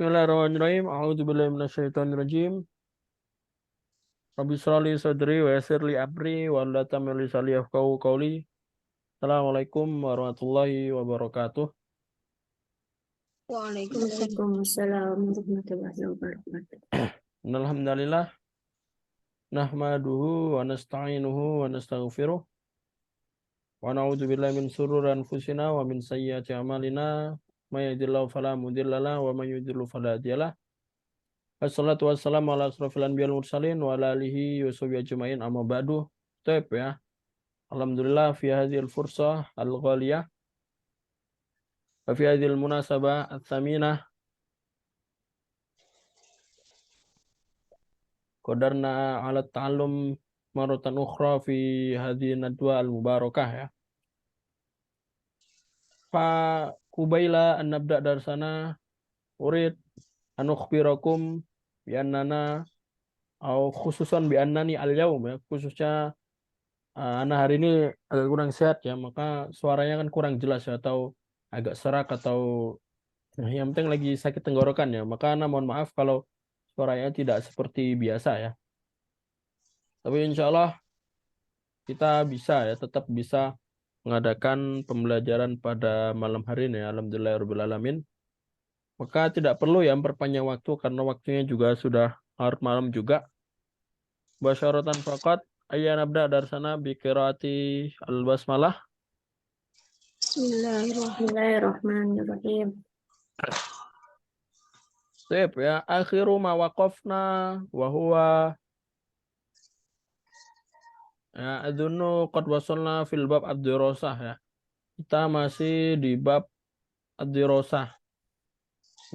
Bismillahirrahmanirrahim. A'udzubillahi minasyaitonirrajim. Rabbi shrah li sadri wa yassir li amri wahlul 'uqdatam min lisani yafqahu qawli. Assalamualaikum warahmatullahi wabarakatuh. Waalaikumsalam warahmatullahi wabarakatuh. Alhamdulillah nahmaduhu wa nasta'inuhu wa nastaghfiruh wa na'udzubillahi min shururi anfusina wa min sayyiati a'malina. May yahdihillahu fala mudilla lahu wa may yudhlil fala hadiya lahu. Wassalatu wassalamu ala asrofil anbiya'il mursalin wa ala alihi wa sahbihi ajma'in, amma ba'du. Taib ya. Alhamdulillah fi hadhil fursah al-ghaliyah wa fi hadhil munasabah ats-tsaminah qadarna ala ta'allum maratan ukhra fi hadhihi nadwa al-mubarakah ya. Fa kubaila an nabda darsana urid an ukhbirakum bi annana au khususan bi annani al-yaum ya, khususnya anak hari ini agak kurang sehat ya, maka suaranya kan kurang jelas ya, atau agak serak atau yang penting lagi sakit tenggorokan ya. Maka anak mohon maaf kalau suaranya tidak seperti biasa ya. Tapi insya Allah kita bisa ya, tetap bisa mengadakan pembelajaran pada malam hari ini ya. Alhamdulillahirabbil alamin. Maka tidak perlu ya memperpanjang waktu karena waktunya juga sudah larut malam juga. Basyaratan faqat ayya nabda darsana bi qiraati al-basmalah. Bismillahirrahmanirrahim. Sip ya, akhiru ma waqafna wa huwa ya adzunnu qad wasalna fil bab ad-dirasah ya. Kita masih di bab ad-dirasah.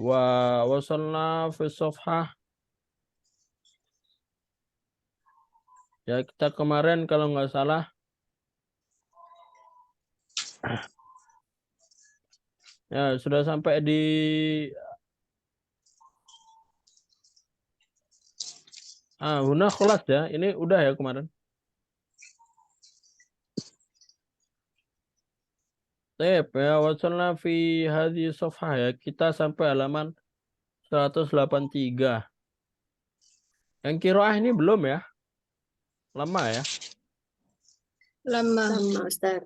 Wa wasalna fi safhah ya, kita kemarin kalau nggak salah ya sudah sampai di huna khulas ya. Ini udah ya kemarin. Sip ya, wasalna fi hadhihi safhah ya. Kita sampai halaman 183. Yang qiraah ini belum ya? Lama ya? Lama Ustaz.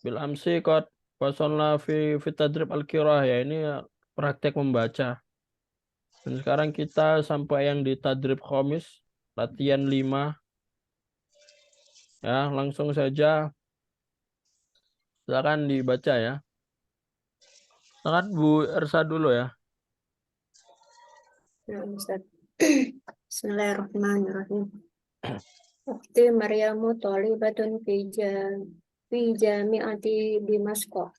Bil amsi qad wasalna fi tadrib al-qiraah ya, ini praktek membaca. Dan sekarang kita sampai yang di tadrib khamis, latihan 5. Ya, langsung saja silakan dibaca ya. Silakan Bu Ersa dulu ya. Ya, Ustaz. Bismillahirrahmanirrahim. Ukhti Maryamu thalibatun fi jami'ati Dimasqa.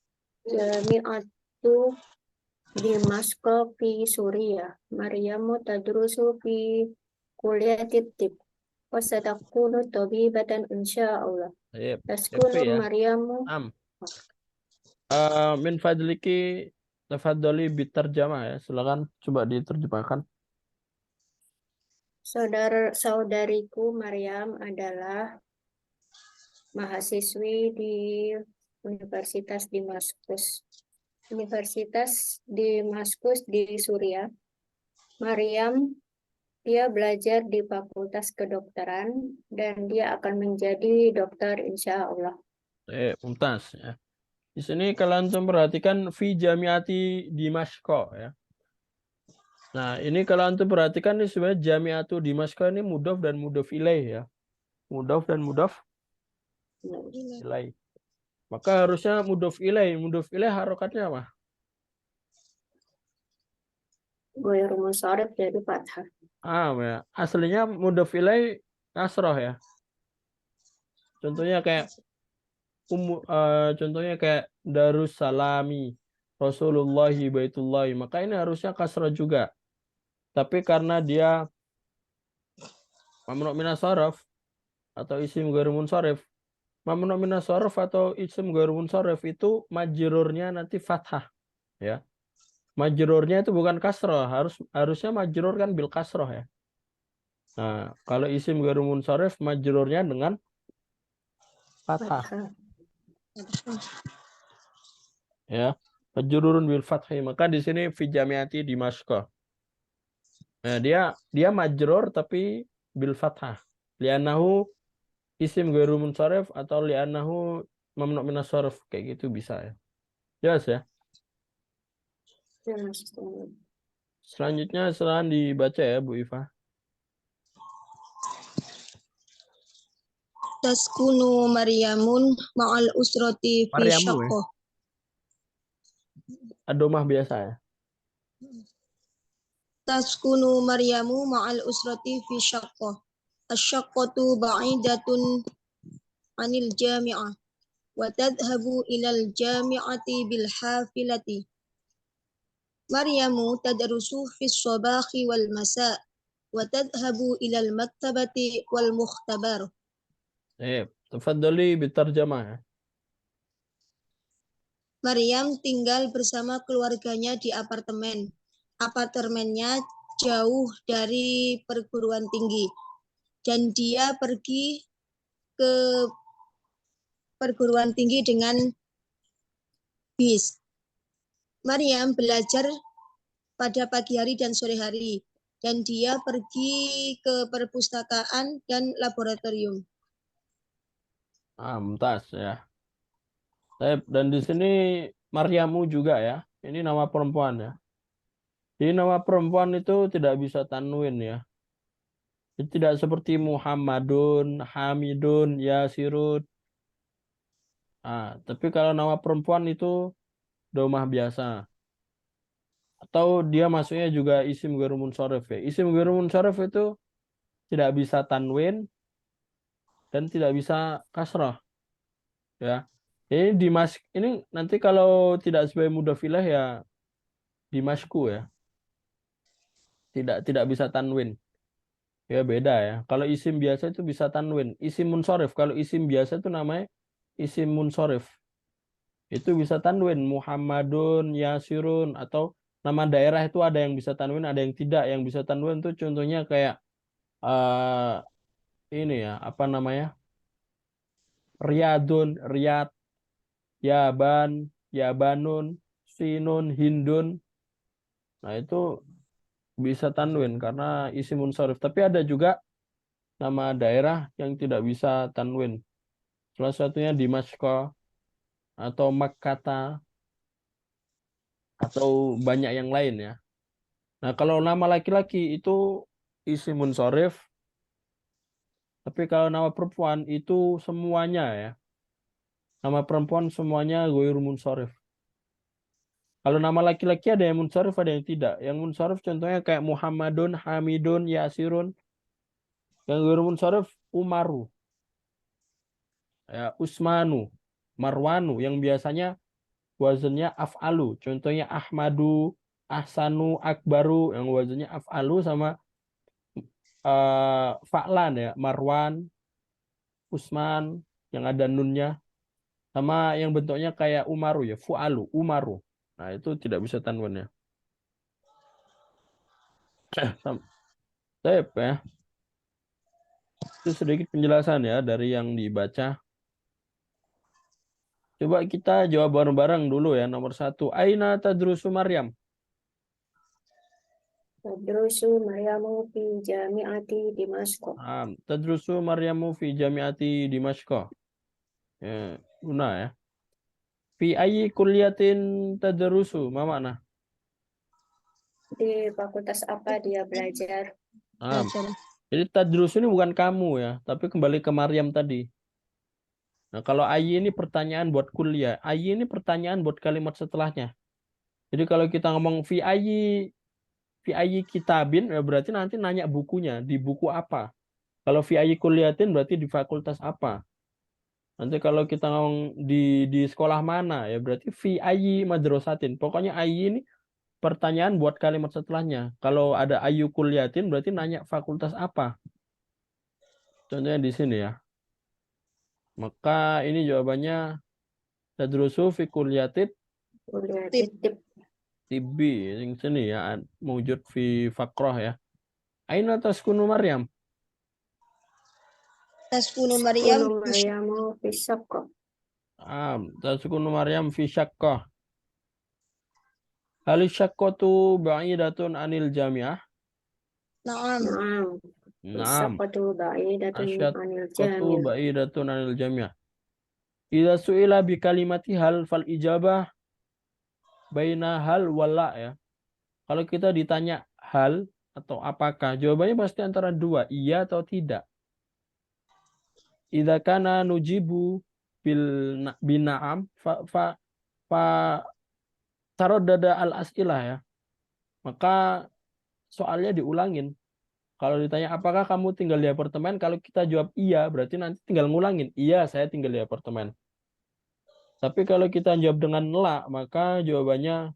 Jami'atu Dimasqa fi Suriah. Maryamu tadrusu fi kulliyati tib. Wa satakunu tabibatan insyaallah. Taskunu ya. Maryamu. Min fadliki tafadhali bitarjamah ya. Silakan coba diterjemahkan. Saudariku Maryam adalah mahasiswi di Universitas Damaskus di Suriah. Maryam, dia belajar di Fakultas Kedokteran dan dia akan menjadi dokter insya Allah. Mumtaz ya. Di sini kalian perhatikan fi jami'ati Dimashqa ya. Nah, ini kalau antum perhatikan ini sebenarnya jami'atu Dimashqa ini mudhaf dan mudhaf ilaih ya. Mudhaf dan mudhaf ilaih. Maka harusnya mudhaf ilaih harokatnya apa? Ghairu munsharif jadi fathah. Ya. Aslinya mudhaf ilaih kasroh ya. Contohnya kayak Darussalami, Rasulullahi, Baitullahi. Maka ini harusnya kasroh juga. Tapi karena dia mamnu' minas sharaf atau isim ghairu munsharif, mamnu' minas sharaf atau isim ghairu munsharif itu majrurnya nanti fathah ya. Majrurnya itu bukan kasroh, harusnya majrur kan bil kasroh ya. Nah, kalau isim ghairu munsharif majrurnya dengan fathah. Ya. Majrurun bil fathi. Maka di sini fi jami'ati Dimashq. Nah, dia majrur tapi bil fathah. Li'annahu isim ghairu munsharif atau li'annahu mamnu' minas sharf, kayak gitu bisa ya. Jelas ya. Ya, Mas. Tunggu. Selanjutnya silakan dibaca ya Bu Iva. Taskunu Maryamun ma'al usrati fi Maryamu ya. syaqqah. Adomah biasa ya. Taskunu Maryamu ma'al usrati fi syaqqah. Asyaqqatu ba'idatun anil jami'ah. Wa tadhhabu ilal jami'ati bil hafilati. Maryamu tadrusu fi shabahi wal masa' wa tadhhabu ilal maktabati wal mukhtabar. Tafadhali bitarjamah ya. Maryam tinggal bersama keluarganya di apartemen. Apartemennya jauh dari perguruan tinggi. Dan dia pergi ke perguruan tinggi dengan bis. Maryam belajar pada pagi hari dan sore hari. Dan dia pergi ke perpustakaan dan laboratorium. Mumtaz ya. Dan di sini Maryamu juga ya. Ini nama perempuan ya. Jadi nama perempuan itu tidak bisa tanwin ya. Jadi tidak seperti Muhammadun, Hamidun, Yasirun. Tapi kalau nama perempuan itu domah biasa. Atau dia masuknya juga isim ghairu munsharif ya. Isim ghairu munsharif itu tidak bisa tanwin dan tidak bisa kasrah ya. Ini nanti kalau tidak sebagai mudhafilah ya Dimashku ya. Tidak bisa tanwin. Ya beda ya. Kalau isim biasa itu bisa tanwin. Isim munsharif. Kalau isim biasa itu namanya isim munsharif. Itu bisa tanwin. Muhammadun, Yasirun. Atau nama daerah itu ada yang bisa tanwin, ada yang tidak. Yang bisa tanwin itu contohnya kayak ini ya. Apa namanya? Riyadun, Riyad, Yaban, Yabanun, Sinun, Hindun. Nah itu bisa tanwin karena isim munsharif. Tapi ada juga nama daerah yang tidak bisa tanwin. Salah satunya Dimashq atau Makkata atau banyak yang lain ya. Nah, kalau nama laki-laki itu isim munsharif, tapi kalau nama perempuan itu semuanya ya. Nama perempuan semuanya ghairu munsharif. Kalau nama laki-laki ada yang munsharif, ada yang tidak. Yang munsharif contohnya kayak Muhammadun, Hamidun, Yasirun. Yang ghairu munsharif Umaru, ya, Usmanu, Marwanu yang biasanya wazannya af'alu. Contohnya Ahmadu, Ahsanu, Akbaru yang wazannya af'alu sama Fa'lan ya, Marwan, Usman yang ada nunnya sama yang bentuknya kayak Umaru ya, Fu'alu, Umaru. Nah, itu tidak bisa tanwin ya. Baik ya. Itu sedikit penjelasan ya dari yang dibaca. Coba kita jawab bareng-bareng dulu ya. Nomor 1. Aina tadrusu Maryam? Tadrusu Maryamu fi jami'ati Dimashq. Tadrusu Maryamu fi jami'ati Dimashq. Ya, guna ya. Fi ayyi kulliyatin tadrusu? Ma makna? Di fakultas apa dia belajar? Jadi tadrusu ini bukan kamu ya, tapi kembali ke Maryam tadi. Nah, kalau ayyi ini pertanyaan buat kuliah. Ayyi ini pertanyaan buat kalimat setelahnya. Jadi kalau kita ngomong fi ayyi kitabin ya berarti nanti nanya bukunya, di buku apa. Kalau fi ayyi kulliyatin berarti di fakultas apa. Nanti kalau kita ngomong di sekolah mana ya berarti fi ayyi madrasatin. Pokoknya ayyi ini pertanyaan buat kalimat setelahnya. Kalau ada ayyu kulliyatin berarti nanya fakultas apa. Contohnya di sini ya. Maka ini jawabannya tadrusu fi kulliyatid Kuliah Tip. tip. tibbi. Yang sini ya mewujud fi faqrah ya. Aina taskunu Maryam? Taskunu Maryam Kunu Maryamu fi Syaqq. Taskunu Maryam fi syaqqah. Hal syaqqatu ba'idatun anil jami'ah? Naam. Naam. Naam. Saqatu ba'idatun anil Asyaqqatu jami'. ba'idatun anil jami'ah. Idza su'ila bi kalimati hal fal ijabah baina hal wala ya. Kalau kita ditanya hal atau apakah, jawabannya pasti antara dua, iya atau tidak. Idza kana nujibu bina'am fa taraddada al-as'ilah ya. Maka soalnya diulangin. Kalau ditanya apakah kamu tinggal di apartemen, kalau kita jawab iya, berarti nanti tinggal ngulangin. Iya, saya tinggal di apartemen. Tapi kalau kita jawab dengan la, maka jawabannya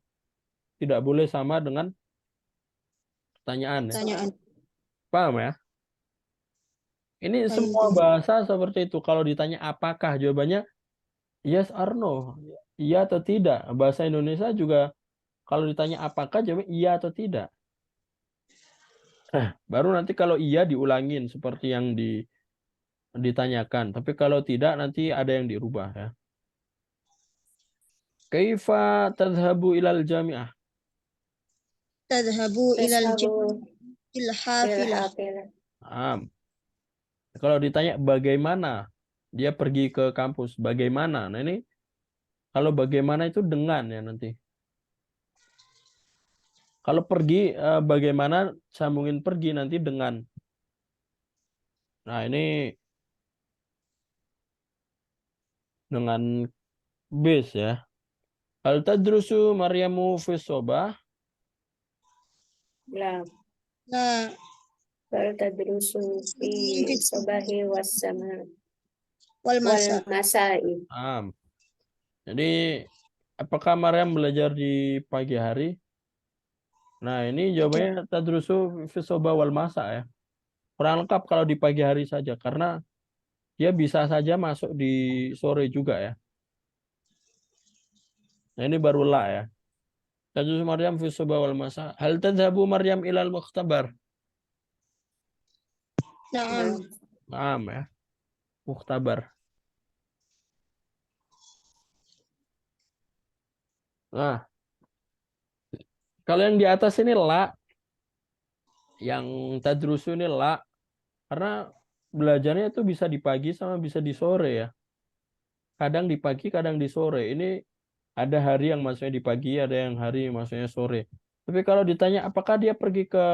tidak boleh sama dengan pertanyaan. Ya. Pertanyaan. Paham ya? Ini semua bahasa seperti itu. Kalau ditanya apakah, jawabannya yes or no. Iya atau tidak. Bahasa Indonesia juga kalau ditanya apakah, jawabnya iya atau tidak. Baru nanti kalau iya diulangin seperti yang ditanyakan. Tapi kalau tidak nanti ada yang dirubah ya. Kaifa tadhhabu ilal jami'ah? Tadhabu ilal Tashabu hafilah. hafilah. Kalau ditanya bagaimana dia pergi ke kampus, bagaimana? Nah ini kalau bagaimana itu dengan ya nanti. Kalau pergi bagaimana sambungin pergi nanti dengan. Nah ini dengan bis ya. Hal tadrusu Maryamu fi sobah? La. Nah, Bal tadrusu fi sabahi wassama wal wal masa. masai. Jadi apakah Maryam belajar di pagi hari? Nah ini jawabannya tadrusu fi sobah wal masa ya. Kurang lengkap kalau di pagi hari saja karena dia bisa saja masuk di sore juga ya. Nah ini baru la ya. Tadrusu Maryam fi sobah wal masa. Hal tadhabu Maryam ilal mukhtabar? Naam. Naam ya. Mukhtabar. Nah, kalau yang di atas ini la, yang tadrusu ini la, karena belajarnya itu bisa di pagi sama bisa di sore ya. Kadang di pagi, kadang di sore. Ini ada hari yang maksudnya di pagi, ada yang hari yang maksudnya sore. Tapi kalau ditanya apakah dia pergi ke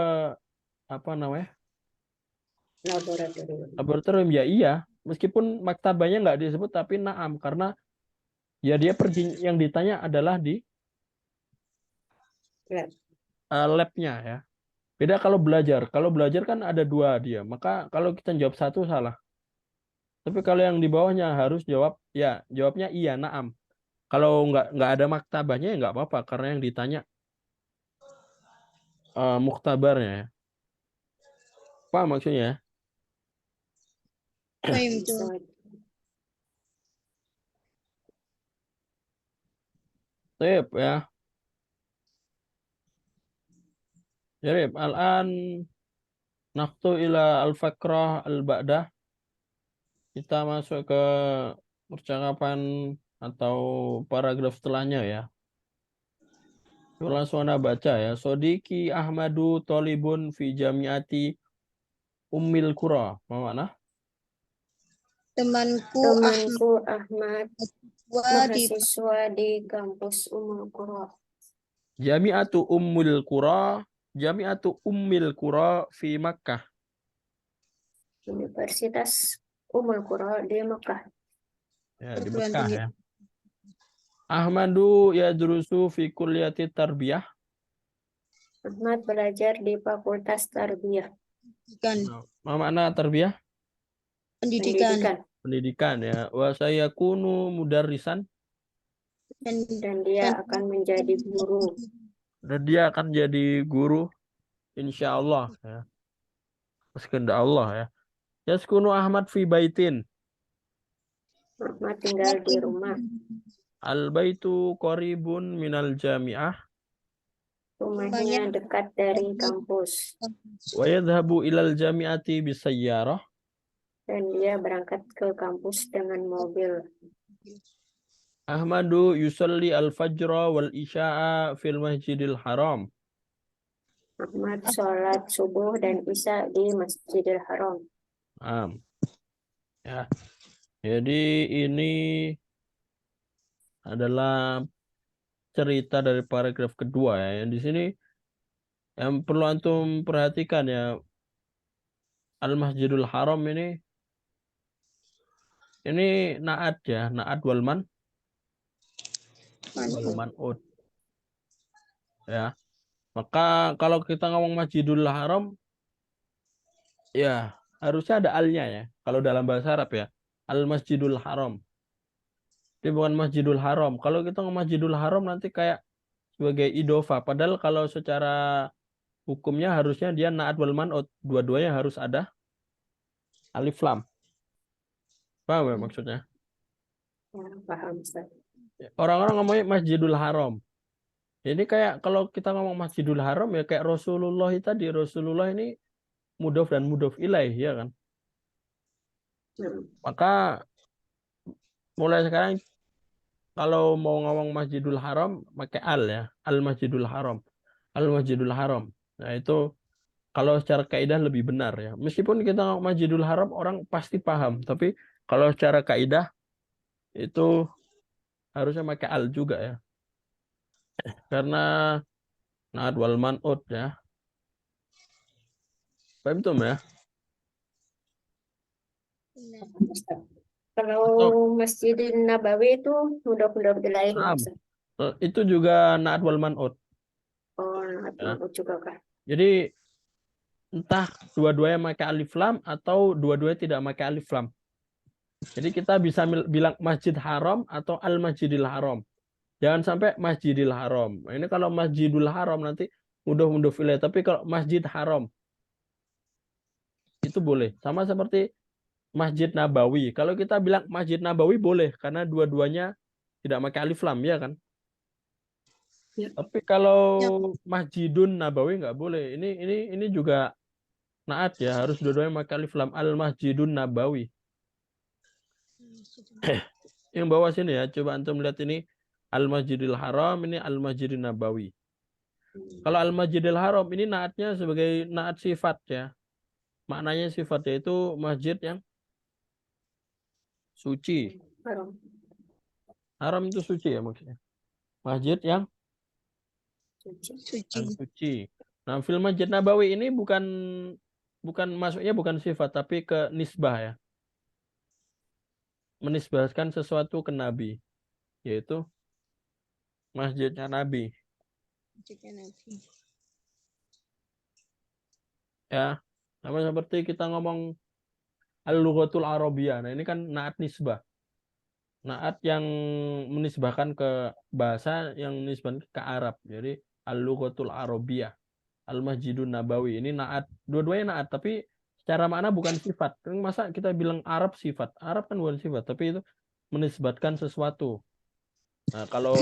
apa namanya Laboratorium. laboratorium, ya iya. Meskipun maktabanya nggak disebut, tapi naam karena ya dia pergi. Yang ditanya adalah di Lab. labnya ya. Beda kalau belajar. Kalau belajar kan ada dua dia. Maka kalau kita jawab satu salah. Tapi kalau yang di bawahnya harus jawab ya, jawabnya iya, naam. Kalau nggak ada maktabahnya ya nggak apa-apa karena yang ditanya muktabarnya ya. Apa maksudnya? Fahim tuh. Sip ya. Jarib, al-an naqtu ila al-fakrah al-ba'dah. Kita masuk ke percakapan atau paragraf setelahnya ya. Langsung Anda baca ya. Sodiki Ahmadu Tolibun fi jamiati Ummil Qura. Apa makna? Temanku Ahmad Wadi mahasiswa di kampus Ummul Qura. Jami'atu Ummil Qura. Jami'atu Ummil Qura fi Makkah. Universitas Ummul Qura di Mekah. Ya, di Mekah ya. Ahmadu yadrusu fi kulliyati tarbiyah. Ahmad belajar di Fakultas Tarbiyah. Apa makna tarbiyah? pendidikan. Pendidikan ya. Wa sayakunu mudarrisan. Dan dia akan menjadi guru. Dan dia akan jadi guru insya Allah ya. Kehendak Allah ya. Yaskunu Ahmad fi baitin. Ahmad tinggal di rumah. Al baitu qaribun minal jami'ah. Rumahnya dekat dari kampus. Wa yadhhabu ilal jami'ati bisayyarah. Dan dia berangkat ke kampus dengan mobil. Ahmadu yusalli al-fajra wal isya'a fil masjidil haram. Ahmad sholat subuh dan isya di Masjidil Haram. Ya. Jadi ini adalah cerita dari paragraf kedua ya. Yang di sini yang perlu antum perhatikan ya, Al-Masjidul Haram ini naat ya, naat wal man'ut ya. Maka kalau kita ngomong Masjidul Haram ya harusnya ada alnya ya. Kalau dalam bahasa Arab ya, Al-Masjidul Haram. Ini bukan Masjidul Haram. Kalau kita ngomong Masjidul Haram nanti kayak sebagai idofa. Padahal kalau secara hukumnya harusnya dia naat wal man'ut. Dua-duanya harus ada alif lam. Paham ya maksudnya? Ya, paham, Ustaz. Orang-orang ngomongnya Masjidul Haram. Jadi kayak kalau kita ngomong Masjidul Haram ya kayak Rasulullah tadi. Rasulullah ini mudhof dan mudhof ilaih ya kan. Maka mulai sekarang kalau mau ngomong Masjidul Haram pakai al ya. Al-Masjidul Haram. Al-Masjidul Haram. Nah itu kalau secara kaidah lebih benar ya. Meskipun kita ngomong Masjidul Haram orang pasti paham. Tapi kalau secara kaidah itu harusnya pakai al juga ya. Karena naat wal man'ut ya. Paham itu ya? Ustaz. Kalau Atau Masjidil Nabawi itu mudah-mudahan ilaih, naam. Ustaz. Itu juga naat wal man'ut Oh, ya. juga kah? Jadi entah dua-duanya pakai alif lam atau dua-duanya tidak pakai alif lam. Jadi kita bisa bilang Masjid Haram atau Al-Masjidil Haram. Jangan sampai Masjidil Haram. Nah, ini kalau Masjidul Haram nanti mudah ilaih. Tapi kalau Masjid Haram itu boleh. Sama seperti Masjid Nabawi. Kalau kita bilang Masjid Nabawi boleh karena dua-duanya tidak pakai alif lam ya kan. Ya. Tapi kalau Masjidun Nabawi nggak boleh. Ini juga naat ya, harus dua-duanya pakai alif lam. Al-Masjidun Nabawi. Yang bawah sini ya, coba antum lihat ini Al-Masjidil Haram, ini Al-Masjidil Nabawi. Kalau Al-Masjidil Haram ini naatnya sebagai naat sifat ya. Maknanya sifat yaitu masjid yang suci. Haram. Haram itu suci ya maksudnya. Masjid yang Suci. suci. Nah, fil Masjid Nabawi ini bukan masuknya bukan sifat tapi ke nisbah ya. Menisbahkan sesuatu ke Nabi, yaitu masjidnya Nabi. Ya, sama seperti kita ngomong al-lughatul arabiyah. Nah, ini kan naat nisbah. Naat yang menisbahkan ke bahasa yang menisbahkan ke Arab. Jadi al-lughatul arabiyah. Al-Masjidun Nabawi. Ini naat, dua-duanya naat, tapi secara makna bukan sifat. Masa kita bilang Arab sifat? Arab kan bukan sifat, tapi itu menisbatkan sesuatu. Nah, kalau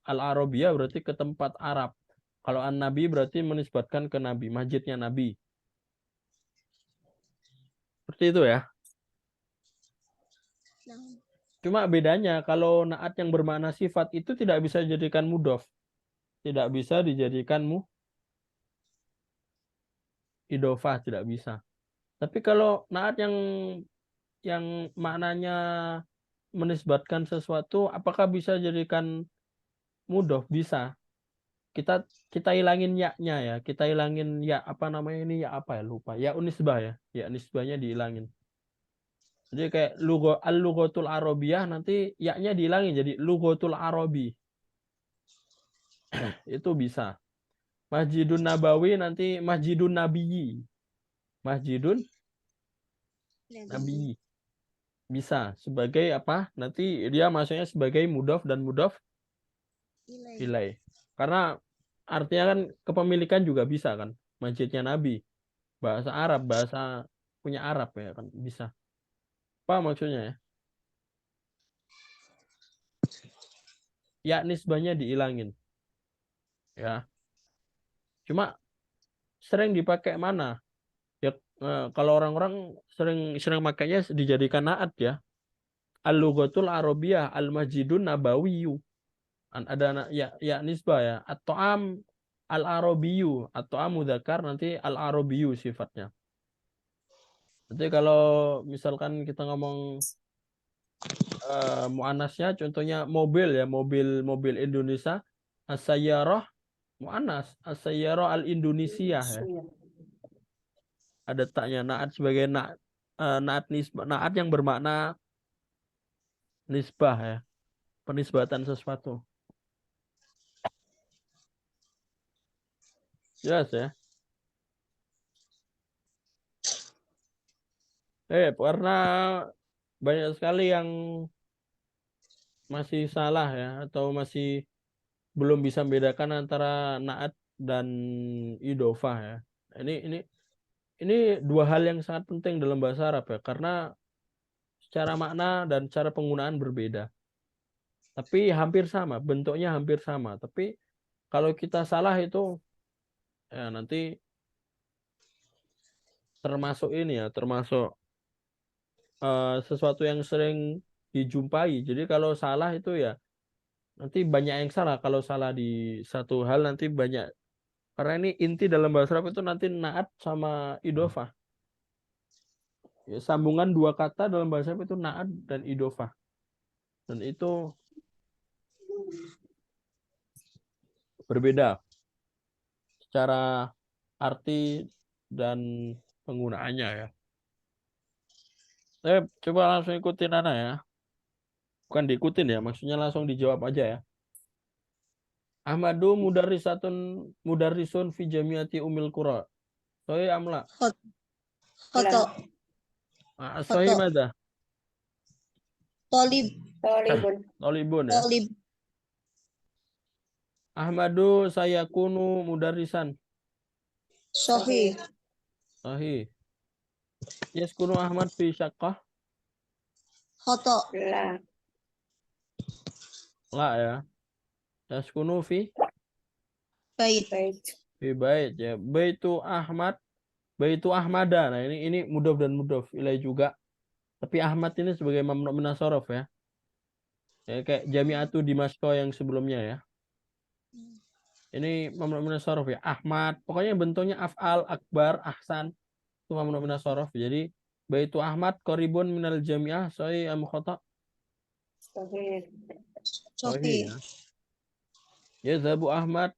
al-Arabiyah berarti ke tempat Arab. Kalau an-Nabi berarti menisbatkan ke Nabi, masjidnya Nabi. Seperti itu ya. Cuma bedanya kalau naat yang bermakna sifat itu tidak bisa dijadikan mudhof. Tidak bisa dijadikan idofah, tidak bisa. Tapi kalau naat yang maknanya menisbatkan sesuatu, apakah bisa jadikan mudhof? Bisa. Kita hilangin ya-nya ya. Kita hilangin ya apa namanya ini ya apa ya lupa. Ya unisbah ya. Ya nisbahnya dihilangin. Jadi kayak al-lughatul arabiyah nanti ya-nya dihilangin jadi lughatul arabi. Itu bisa. Masjidun Nabawi nanti Masjidun Nabiyyi. Masjidun Nabiyyi. Bisa sebagai apa? Nanti dia masuknya sebagai mudhof dan mudhof ilaih. Karena artinya kan kepemilikan juga bisa kan. Masjidnya Nabi. Bahasa Arab, bahasa punya Arab ya kan bisa. Apa maksudnya ya? Ya nisbahnya dihilangin. Ya. Cuma sering dipakai mana? Ya kalau orang-orang sering makainya dijadikan naat ya. al-lughatul arabiyah al-masjidun nabawiyyu. Ada ya nisbah ya. At-ta'am al-arabiyyu, at-ta'am mudzakar nanti al-arabiyyu sifatnya. Nanti kalau misalkan kita ngomong muannasnya contohnya mobil ya, mobil Indonesia, as-sayyarah muannas, as-sayyarah al-Indonesiah ya. Ada taknya naat sebagai naat nisbah, naat yang bermakna nisbah ya, penisbatan sesuatu. Jelas ya. Karena banyak sekali yang masih salah ya, atau masih belum bisa membedakan antara naat dan idofah ya. Ini dua hal yang sangat penting dalam bahasa Arab ya, karena secara makna dan cara penggunaan berbeda. Tapi hampir sama, bentuknya hampir sama. Tapi kalau kita salah itu ya nanti termasuk ini ya, termasuk sesuatu yang sering dijumpai. Jadi kalau salah itu ya nanti banyak yang salah. Kalau salah di satu hal nanti banyak. Karena ini inti dalam bahasa Arab itu nanti naat sama idofah. Ya, sambungan dua kata dalam bahasa Arab itu naat dan idofah. Dan itu berbeda secara arti dan penggunaannya ya. Coba langsung ikutin Ana ya. Bukan diikutin ya, maksudnya langsung dijawab aja ya. Ahmadu mudarrisun fi jamiati umil qura. Sahih amla. Khoto. Sahih mada. Tolib. Tolibun ya. Tolib. Ahmadu sayakunu mudarrisan. Sahih. Sahih. Yaskunu Ahmad fi syaqqah. Khoto. La ya. Yaskunu fi Bait. bait ya. Baitu Ahmad, baitu Ahmada. Nah, ini mudhof dan mudhof ilai juga. Tapi Ahmad ini sebagai mamnu min as-sarf ya. Ya kayak Jami'atu Dimashq yang sebelumnya ya. Ini mamnu min as-sarf ya. Ahmad, pokoknya bentuknya af'al, akbar, ahsan. Itu mamnu min as-sarf. Jadi baitu Ahmad qaribun minal jami'ah sahih am khata? Sahih. ya. Yazhabu Ahmad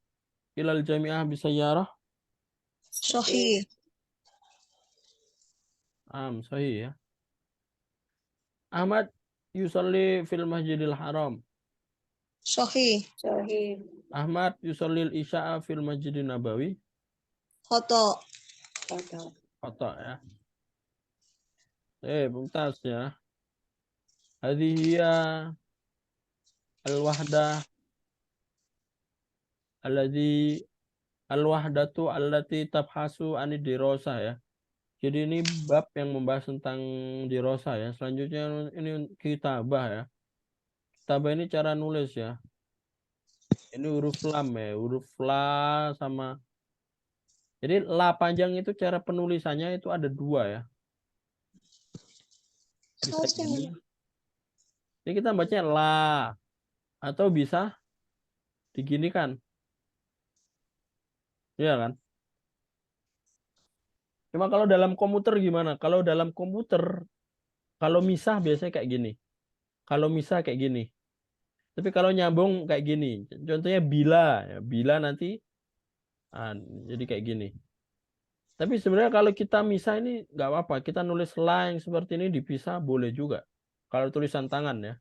ilal jami'ah bisayyarah. Sahih. Sahih ya. Ahmad yusalli fil masjidil haram. Sahih. Ahmad yusallil isya'a fil masjidin nabawi. Khoto. Khata ya. Mumtaz ya. Hadhihi al-wahdah al-wahdatu allati tabhasu anid dirasah ya. Jadi ini bab yang membahas tentang dirasah ya. Selanjutnya ini kitabah ya. Kitabah ini cara nulis ya. Ini huruf lam ya, huruf la sama. Jadi la panjang itu cara penulisannya itu ada dua ya. Bisa gini. Ini kita bacanya la atau bisa diginikan. Iya kan? Cuma kalau dalam komputer gimana? Kalau dalam komputer, kalau misah biasanya kayak gini. Kalau misah kayak gini. Tapi kalau nyambung kayak gini. Contohnya bila. Ya, bila nanti jadi kayak gini. Tapi sebenarnya kalau kita misah ini nggak apa-apa. Kita nulis la yang seperti ini dipisah boleh juga. Kalau tulisan tangan ya.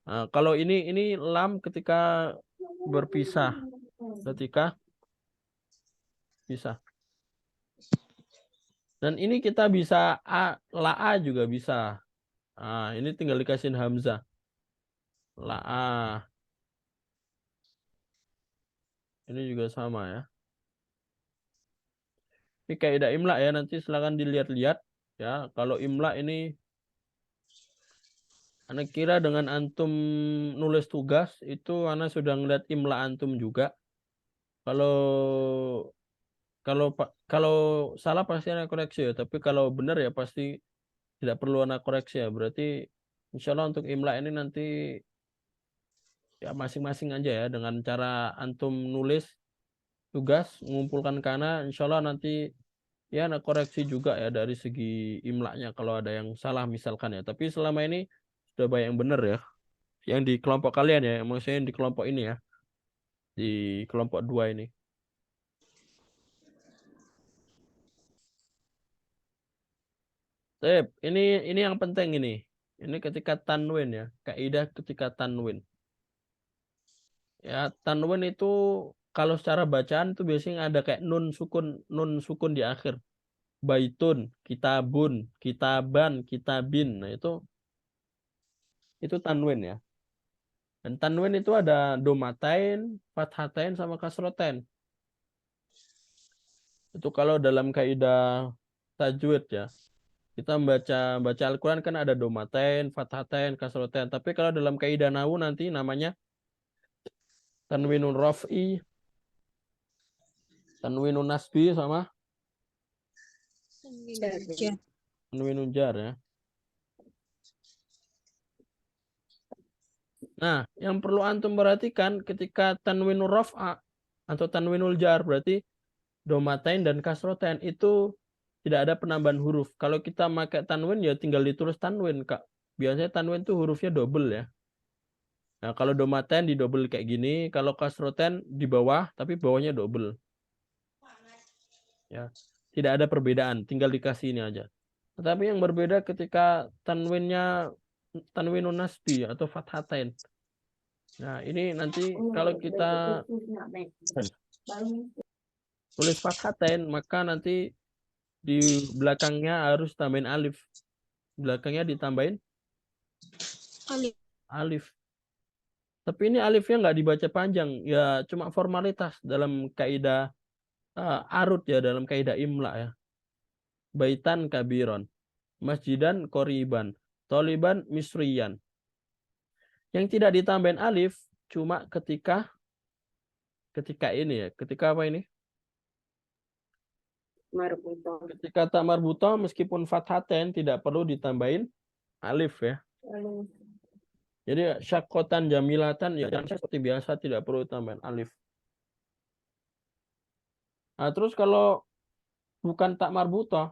Nah, kalau ini lam ketika berpisah. Ketika pisah. Dan ini kita bisa la a juga bisa. Ini tinggal dikasihin hamzah. La a. Ini juga sama ya. Ini kaidah imla ya, nanti silakan dilihat-lihat ya. Kalau imla ini Ana kira dengan antum nulis tugas itu Ana sudah ngeliat imla antum juga. Kalau salah pasti Ana koreksi ya, tapi kalau benar ya pasti tidak perlu anak koreksi ya. Berarti insya Allah untuk imla ini nanti ya masing-masing aja ya, dengan cara antum nulis tugas, mengumpulkan kana, insya Allah nanti ya anak koreksi juga ya dari segi imlanya kalau ada yang salah misalkan ya. Tapi selama ini sudah banyak yang benar ya, yang di kelompok kalian ya, maksudnya yang di kelompok ini ya, di kelompok 2 ini. Sip, ini yang penting ini. Ini ketika tanwin ya, kaidah ketika tanwin. Ya, tanwin itu kalau secara bacaan itu biasanya ada kayak nun sukun di akhir. Baitun, kitabun, kitaban, kitabin. Nah, itu tanwin ya. Dan tanwin itu ada domatain, fathatain sama kasrotain. Itu kalau dalam kaidah tajwid ya. Kita baca Al-Quran kan ada domatain, fathatain, kasrotain. Tapi kalau dalam kaidah nahu nanti namanya tanwinun raf'i, tanwinun nasbi sama Ya. tanwinun jar ya. Nah, yang perlu antum perhatikan ketika tanwinul raf'a atau tanwinul jar berarti domatain dan kasrotain itu tidak ada penambahan huruf. Kalau kita pakai tanwin ya tinggal ditulis tanwin, Kak. Biasanya tanwin itu hurufnya double ya. Nah, kalau domatain di double kayak gini, kalau kasrotain di bawah tapi bawahnya double. Ya. Tidak ada perbedaan, tinggal dikasih ini aja. Tetapi yang berbeda ketika tanwinnya tanwinun nasbi atau fathatain. Nah, ini nanti kalau kita tulis fathatain, maka nanti di belakangnya harus tambahin alif. Belakangnya ditambahin Alif. alif. Tapi ini alifnya nggak dibaca panjang, ya cuma formalitas dalam kaidah arut ya, dalam kaidah imla ya. Baitan kabiron, masjidan koriban, toliban misriyan. Yang tidak ditambahin alif cuma ketika ini ya, ketika apa ini? Marbutoh. Ketika tak marbutoh meskipun fathatain tidak perlu ditambahin alif ya. Jadi syakotan jamilatan ya seperti biasa tidak perlu tambahin alif. Nah, terus kalau bukan tak marbutoh,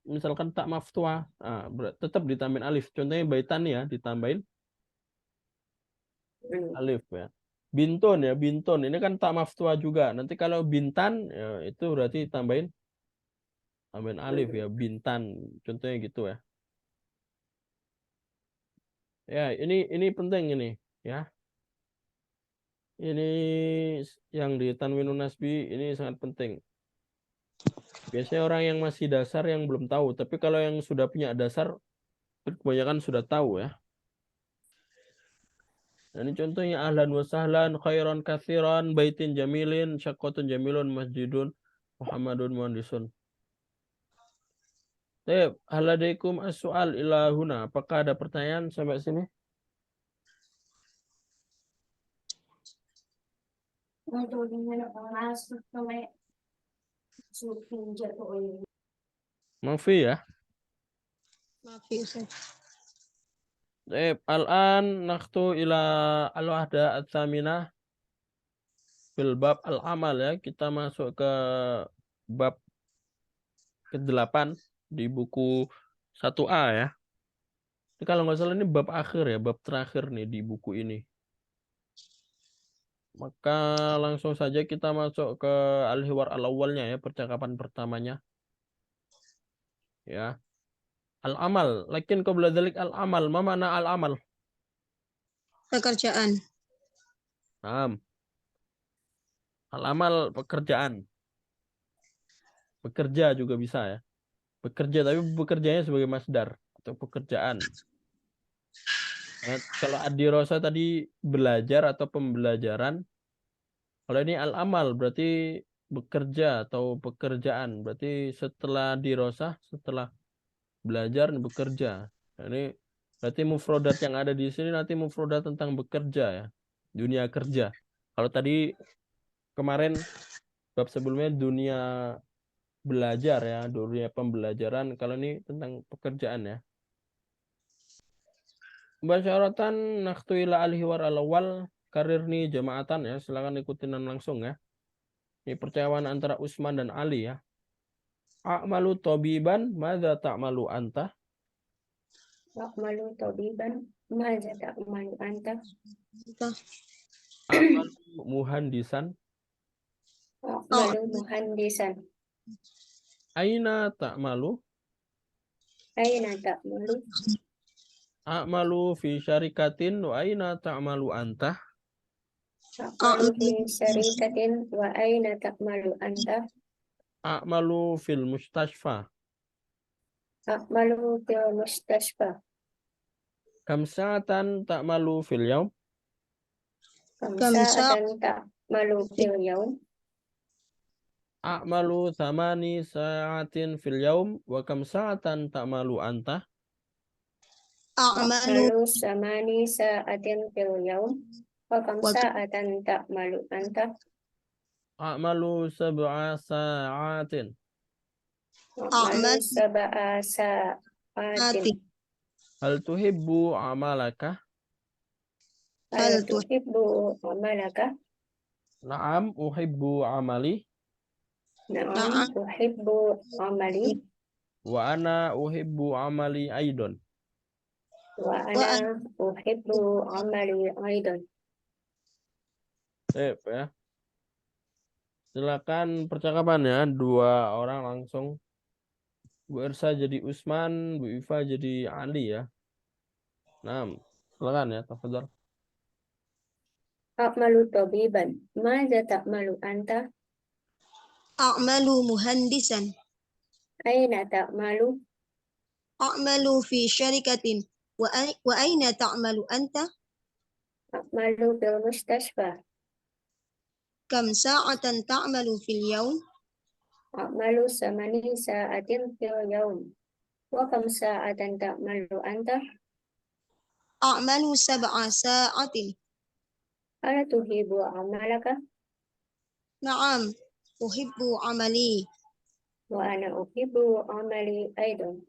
misalkan tak maftuah, nah, tetap ditambahin alif. Contohnya baitan ya ditambahin alif ya. Bintun ya, bintun ini kan tak maftuah juga. Nanti kalau bintan ya, itu berarti tambahin alif ya, bintan. Contohnya gitu ya. Ya, ini penting ini ya. Ini yang di tanwinun nasbi ini sangat penting. Biasanya orang yang masih dasar yang belum tahu, tapi kalau yang sudah punya dasar kebanyakan sudah tahu ya. Nah, ini contohnya ahlan wa sahlan, khairan kathiran, baitin jamilin, syaqqatun jamilun, masjidun, Muhammadun muhandisun. Baik, haladaikum as-su'al ila huna. Apakah ada pertanyaan sampai sini? Mafi ya. Maaf ya, Ustaz. Baik, al-an nakhtu ila al-wahda at-thaminah fil bab al-amal ya. Kita masuk ke bab ke-8 di buku 1A ya. Ini kalau nggak salah ini bab akhir ya, bab terakhir nih di buku ini. Maka langsung saja kita masuk ke al-hiwar al-awwalnya ya, percakapan pertamanya. Ya. Al-amal, lakin qabla dzalik al-amal, ma makna al-amal? Pekerjaan. Naam. Al-amal pekerjaan. Bekerja juga bisa ya. Bekerja tapi bekerjanya sebagai masdar atau pekerjaan. Nah, kalau ad-dirasa tadi belajar atau pembelajaran. Kalau ini al-amal berarti bekerja atau pekerjaan. Berarti setelah dirosah, setelah belajar bekerja. Nah, ini berarti mufrodat yang ada di sini nanti mufrodat tentang bekerja ya. Dunia kerja. Kalau tadi kemarin bab sebelumnya dunia belajar ya, dunia pembelajaran. Kalau ini tentang pekerjaan ya. Mubasyaratan nakhtu ila al-hiwar al-awwal karir nih jamaatan ya. Silakan ikutin langsung ya. Ini percakapan antara Utsman dan Ali ya. A'malu tabiban, madza ta'malu anta? A'malu tabiban, maza ta'malu anta? A'malu muhandisan, A'malu muhandisan. aina ta'malu? Aina ta'malu? A'malu fi syarikatin wa aina ta'malu anta? A'malu fi syarikatin wa aina ta'malu anta? A'malu fil mustashfa. A'malu fil mustashfa. Kam sa'atan ta'malu fil yaum? Kam Kam sa'atan ta'malu fil yaum? A'malu thamani sa'atin fil yaum wa kam sa'atan ta'malu anta? A'malu A'malu samani sa'atin fil yaum? Wa kam wa sa'atan ta'malu anta? A'malu sab'a sa'atin. A'malu A'malu sab'a sa'atin. Hal tuhibbu amalaka? Hal hal tu tuhibbu amalaka? Na'am uhibbu amali Na'am, na'am uhibbu amali. wa ana uhibbu amali aidon. Wa wa ana uhibbu amali aidan. Sip ya. Silakan percakapannya dua orang langsung. Bu Ersa jadi Utsman, Bu Iva jadi Ali ya. Nah, silakan ya, tafadhol. A'malu tabiban. Maza ta'malu anta? a'malu muhandisan. Aina ta'malu? A'malu fi syarikatin wa aina ta'malu anta? A'malu fil mustashfa. Kam sa'atan ta'malu fil yaum? A'malu samani sa'atin fil yaum. Wa kam sa'atan ta'malu anta? A'malu sab'a sa'atin. Ala tuhibbu amalaka? Na'am, uhibbu amali. Wa ana uhibbu amali aidan.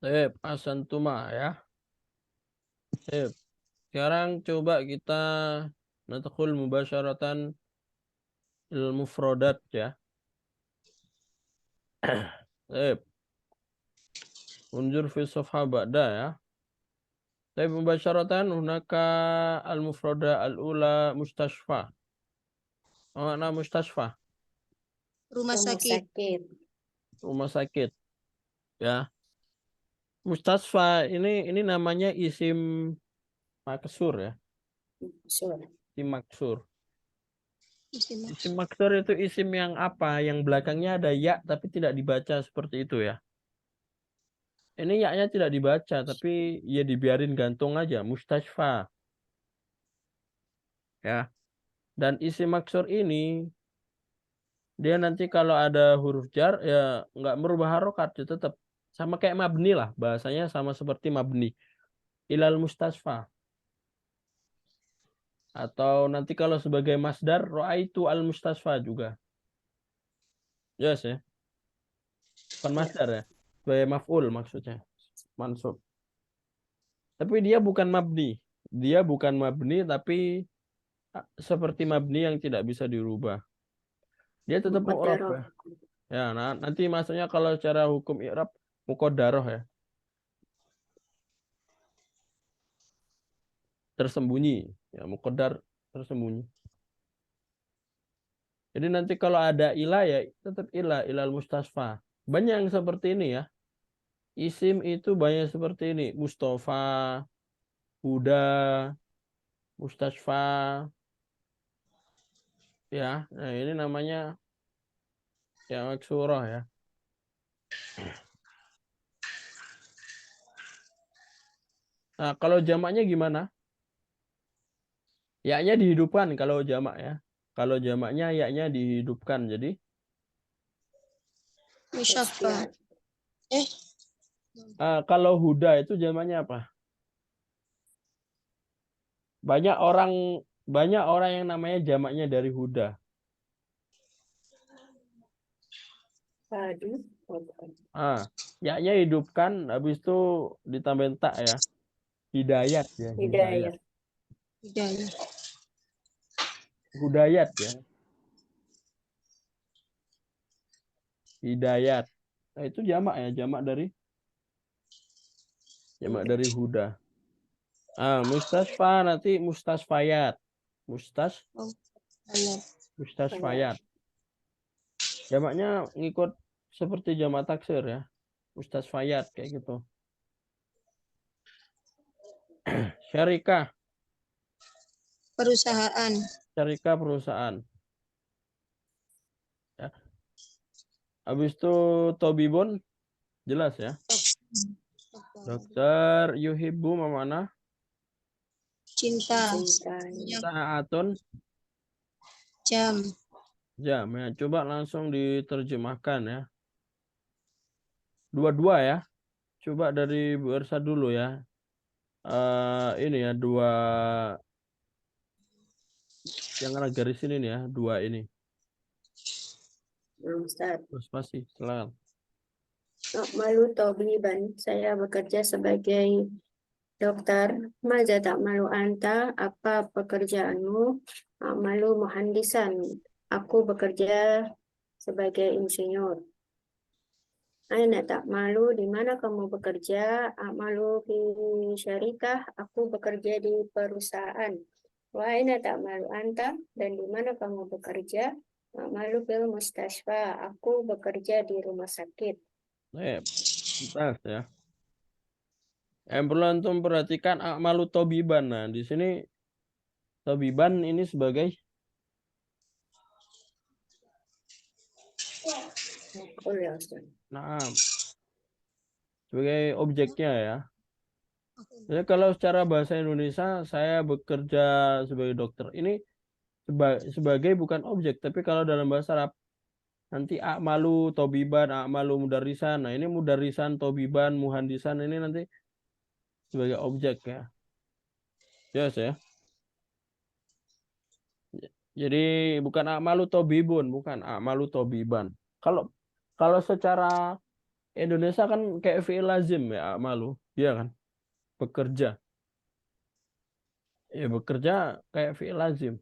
Sip, asantuma ya. Sip. Sekarang coba kita nadkhul mubasyaratan ilmu mufradat ya. Sip. Unjur fi safha ba'da ya. Tapi mubasyaratan hunaka al-mufrada al-ula mustashfa. Makna mustashfa, Rumah Rumah sakit. sakit. rumah sakit ya. Mustasfa ini namanya isim maksur ya. Sur. Isim maksur. Isim Isim maksur itu isim yang apa? Yang belakangnya ada ya tapi tidak dibaca seperti itu ya. Ini ya-nya tidak dibaca tapi ya dibiarin gantung aja. Mustasfa. Ya. Dan isim maksur ini dia nanti kalau ada huruf jar ya nggak merubah harokat, ya tetap sama kayak mabni lah, bahasanya sama seperti mabni. Ilal mustasfa. Atau nanti kalau sebagai masdar ra'aitu al mustasfa juga. Yes ya. Bukan Ya. masdar ya. Sebagai maf'ul maksudnya. Mansub. Tapi dia bukan mabni. Dia bukan mabni tapi seperti mabni yang tidak bisa dirubah. Dia tetap mu'rab Muqaddarah. ya. Ya, nah, nanti maksudnya kalau secara hukum i'rab muqaddarah ya. Tersembunyi. Ya, muqaddar tersembunyi. Jadi nanti kalau ada ilah ya tetap ilah, ilal mustasfa. Banyak yang seperti ini ya. Isim itu banyak seperti ini. Mustafa, Huda, Mustasfa. Ya, nah ini namanya ya maksurah ya. Nah, kalau jamaknya gimana? Ya-nya dihidupkan kalau jamak ya. Kalau jamaknya ya-nya dihidupkan. Jadi musyaffa. kalau Huda itu jamaknya apa? Banyak orang yang namanya jamaknya dari Huda. Aduh. Ya-nya hidupkan, habis itu ditambahin tak ya. Hidayat ya, hidayat. Hidayah. Hidayah. Hudayat ya. Hidayat. Nah, itu jamak ya, jamak dari huda. Mustasfa nanti mustasfayat. Oh, ayat. Mustasfayat. Jamaknya ngikut seperti jamak taksir ya. Mustasfayat kayak gitu. Syarikah, Perusahaan. syarikah perusahaan. Ya. Habis itu tobibun jelas ya. Dokter yuhibbu mana? Cinta. Cinta. Saatun Jam. jam ya. Coba langsung diterjemahkan ya. Dua-dua ya. Coba dari Bu Ersa dulu ya. Ini ya dua yang ada garis ini nih ya, dua ini. Ustaz. Terus pasti silakan. Malu tabiban. Saya bekerja sebagai dokter. Maza tak malu anta. Apa pekerjaanmu? Malu muhandisan. Aku bekerja sebagai insinyur. Aina tak malu, di mana kamu bekerja? Malu di syarikah, aku bekerja di perusahaan. Wa aina tak malu anta, dan di mana kamu bekerja? Malu fil mustasfa, aku bekerja di rumah sakit. Bentar ya. Yang perlu antum perhatikan akmalu tobiban. Nah, di sini tobiban ini sebagai Oh ya, Ustaz. sebagai objeknya ya. Jadi kalau secara bahasa Indonesia saya bekerja sebagai dokter. Ini sebagai bukan objek, tapi kalau dalam bahasa Arab nanti akmalu tobiban, akmalu mudarisan. Nah, ini mudarisan, tobiban, muhandisan ini nanti sebagai objek ya. Yes ya. Jadi bukan akmalu tobibun, bukan akmalu tobiban. Kalau kalau secara Indonesia kan kayak fi'il lazim ya akmalu, iya kan? Bekerja. Ya bekerja kayak fi'il lazim.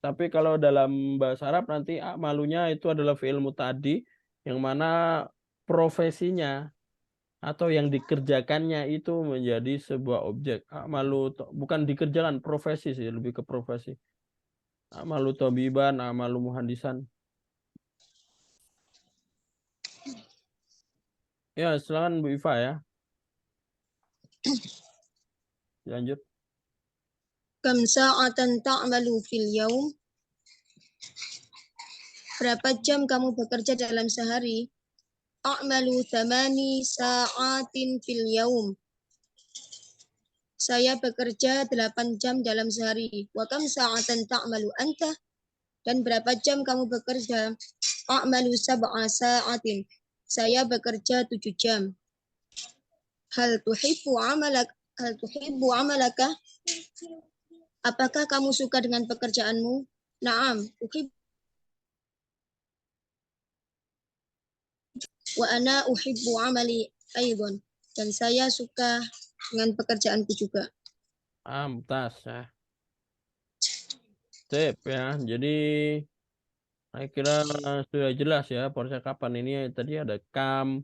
Tapi kalau dalam bahasa Arab nanti akmalunya itu adalah fi'il muta'addi yang mana profesinya atau yang dikerjakannya itu menjadi sebuah objek. Akmalu bukan dikerjakan, profesi sih, lebih ke profesi. Akmalu tabiban, akmalu muhandisan. Ya, silakan Bu Iva ya. Lanjut. Kam sa'atan ta'malu fil yaum? Berapa jam kamu bekerja dalam sehari? A'malu 8 sa'atin fil yaum. Saya bekerja 8 jam dalam sehari. Wa kam sa'atan ta'malu anta? Dan berapa jam kamu bekerja? A'malu 7 sa'atin. Saya bekerja 7 jam. Hal tuhibbu amalaka? Apakah kamu suka dengan pekerjaanmu? Naam, uhibbu. Wa ana uhibbu amali aidan. Dan saya suka dengan pekerjaanku juga. Amtas ya. Sip ya. Jadi saya kira sudah jelas ya percakapan ini tadi ada kam.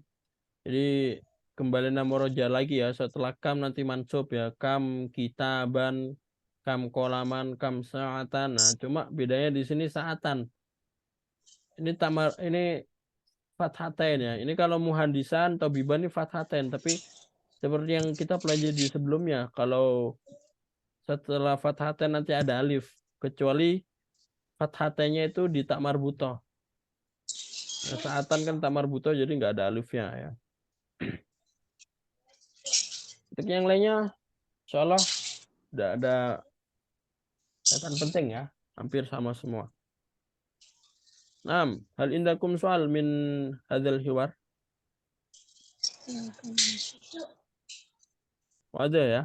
Jadi kembali nama roja lagi ya setelah kam nanti mansub ya kam kitaban kam kolaman kam saatan. Nah, cuma bedanya di sini saatan. Ini tamar ini fathatain ya. Ini kalau muhandisan atau biban ini fathatain tapi seperti yang kita pelajari sebelumnya kalau setelah fathatain nanti ada alif kecuali fathatanya itu di tak marbutoh. Nah, saatan kan tak marbutoh jadi nggak ada alifnya ya. Untuk yang lainnya insya Allah tidak ada catatan penting ya. Hampir sama semua. Naam, hal indakum soal min hadzal hiwar? Ada ya.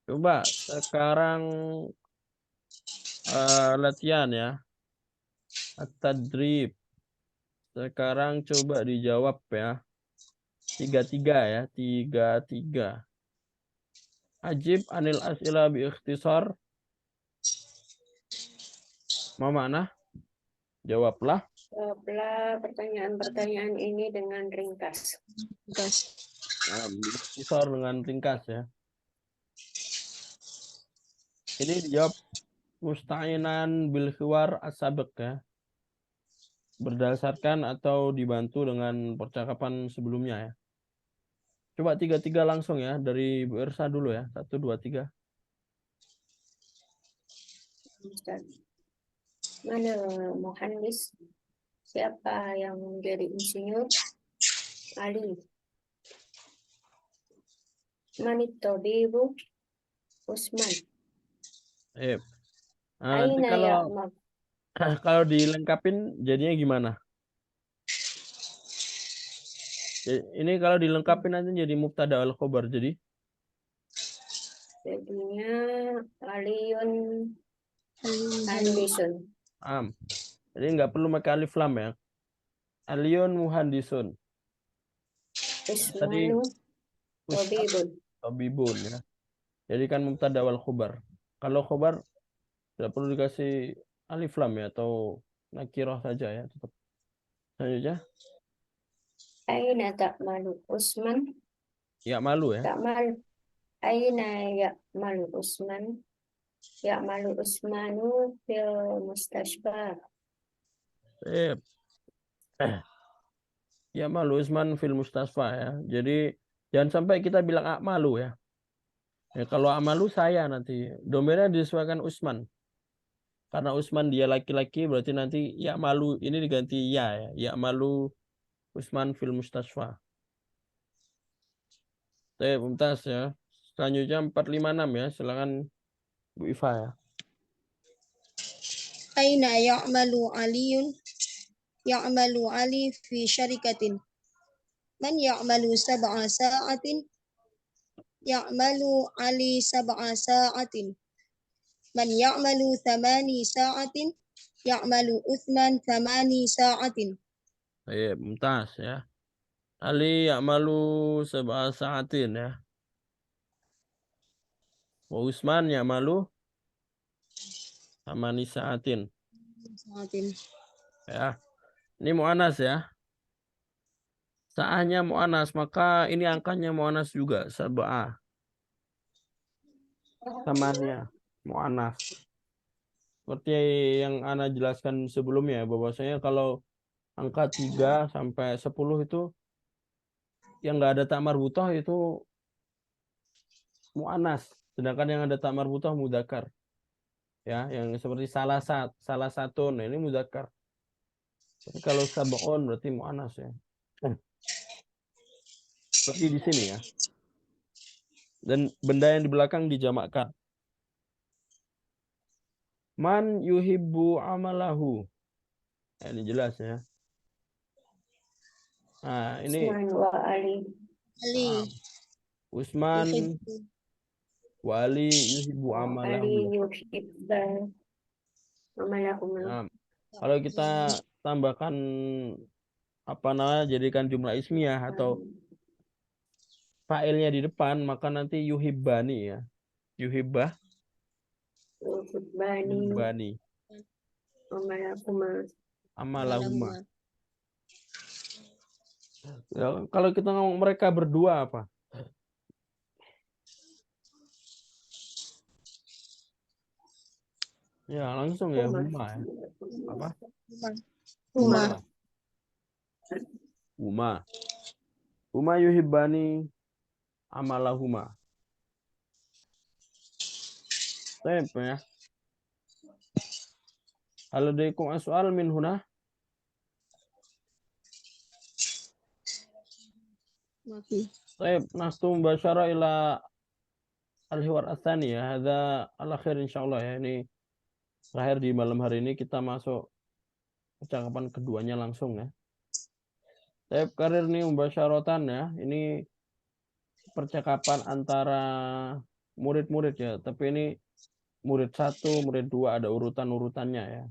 Coba sekarang latihan ya. At-tadrib. Sekarang coba dijawab ya. 3-3 ya. 3-3. Ajib anil as'ila bi ikhtisar. Ma makna? Jawablah. Jawablah pertanyaan-pertanyaan ini dengan ringkas. Ringkas. Nah, bi ikhtisar dengan ringkas ya. Ini dijawab musta'inan bil khiwar as-sabiq ya. Berdasarkan atau dibantu dengan percakapan sebelumnya ya. Coba 3-3 langsung ya. Dari Bu Ersa dulu ya. 1, 2, 3. Ustaz. Mana muhandis? Siapa yang menjadi insinyur? Ali. Manit tabibu? Usman. Nanti Aina kalau ya'mal? kalau dilengkapin jadinya gimana? Ini kalau dilengkapin nanti jadi mubtada al khobar. Jadi Jadinya Aliun Handisun. jadi nggak perlu pakai alif lam ya. Aliyun muhandisun. Tadi Usmanu tabibun. tabibun ya. Jadi kan mubtada wal khobar. Kalau khobar tidak perlu dikasih alif lam ya atau nakirah saja ya tetap. Selanjutnya Aina ta'malu Usman? ya malu ya. Ta'mal. Aina ya'malu Usman? Ya'malu Usmanu fil mustashfa. Sip. Ya malu Usman fil mustasfa ya. Jadi jangan sampai kita bilang malu ya. Ya, kalau amalu saya nanti domainnya disesuaikan Usman. Karena Usman dia laki-laki berarti nanti ya malu ini diganti ya. Ya malu Usman fil mustasfa. Mumtaz ya. Selanjutnya 456 ya. Silakan Bu Iva ya. Aina ya'malu Aliyun? Ya'malu Ali fi syarikatin. Man ya'malu sab'a sa'atin? Ya'malu Ali sab'a sa'atin. Man ya'malu thamani sa'atin? Ya'malu Uthman thamani sa'atin. Mumtaz ya. Ali ya'malu sab'a sa'atin ya. Wa Usman ya'malu thamani sa'atin. Sa'atin. Ya. Ini mu'anas ya. Sa'ahnya mu'anas, maka ini angkanya mu'anas juga, sab'a. Samanya mu'anas. Seperti yang Ana jelaskan sebelumnya, bahwasanya kalau angka 3 sampai 10 itu yang nggak ada tak marbutah itu mu'anas. Sedangkan yang ada tak marbutah mudzakkar. Ya, yang seperti salah satu, nah ini mudzakkar. Tapi kalau sab'un berarti mu'anas ya. Seperti di sini ya. Dan benda yang di belakang dijamakkan. Man yuhibbu amalahu. Ya, ini jelas ya. Nah, ini Usman wa Ali. Ali. Usman Yuhibbu. wa Ali yuhibbu Ali amalahu. yuhibba amalahuma. Nah, kalau kita tambahkan apa namanya, jadikan jumlah ismiyah atau fa'ilnya di depan, maka nanti yuhibbani ya. Yuhibbah, Yuhibbani yuhibbani. amalahuma. Amalahuma. Ya, kalau kita ngomong mereka berdua apa? Ya, langsung ya, huma ya. Apa? Huma. Huma. Huma yuhibbani amalahuma. Baik ya. Hal ladaikum as'al min huna? Mafi. Baik, nahtum basyara ila al-hiwar atsani ya. Hadza al-akhir insyaallah ya. Ini terakhir di malam hari ini kita masuk percakapan keduanya langsung ya. Saya karir nih mubasyaratan ya. Ini percakapan antara murid-murid ya. Tapi ini murid 1, murid 2 ada urutan-urutannya ya.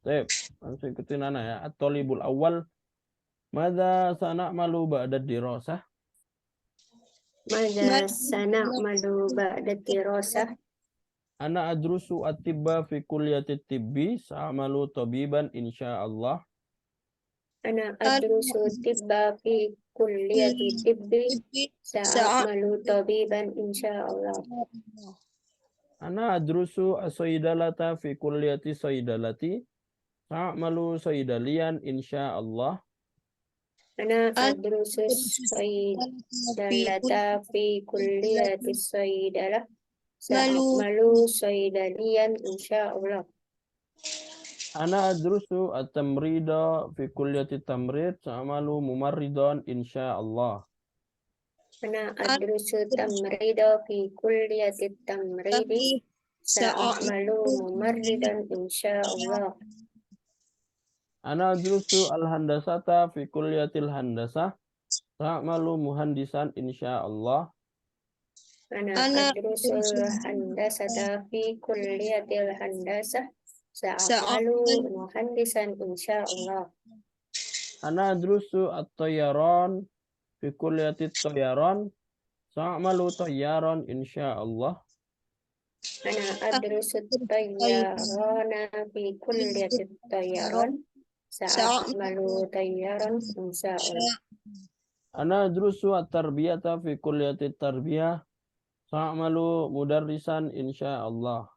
Baik, langsung ikutin Nana ya. At-talibul awal. Madza sana'malu ba'da dirasah? Mada sana'malu ba'da dirasah? Ana adrusu at-tibba fi kulliyati tibbi sa'amalu tabiban insyaallah. Ana adrusu tibba fi kulliyati tibbi sa'amalu tabiban insyaallah. Ana adrusu as-saydalata fi kulliyati saydalati sa'amalu saydaliyan insyaallah. Ana adrusu saydalata fi kulliyati saydalah sa'amalu saydaliyan insyaallah. Ana adrusu at-tamrida fi kulliyati tamrid sa'amalu mumarridan insyaallah. Ana adrusu tamrida fi kulliyati tamridi sa'amalu mumarridan insyaallah. Ana adrusu al-handasata fi kulliyatil handasah sa'amalu muhandisan insyaallah. Ana adrusul handasata fi kulliyatil handasah sa'amalu muhandisan insyaallah. Ana adrusu at-tayyaran fi kulliyati tayyaran sa'amalu tayyaran insyaallah. Ana adrusu tayyarana fi kulliyati tayyaran sa'amalu tayyaran insyaallah. Ana adrusu at-tarbiyata fi kulliyati tarbiyah sa'amalu mudarrisan insyaallah.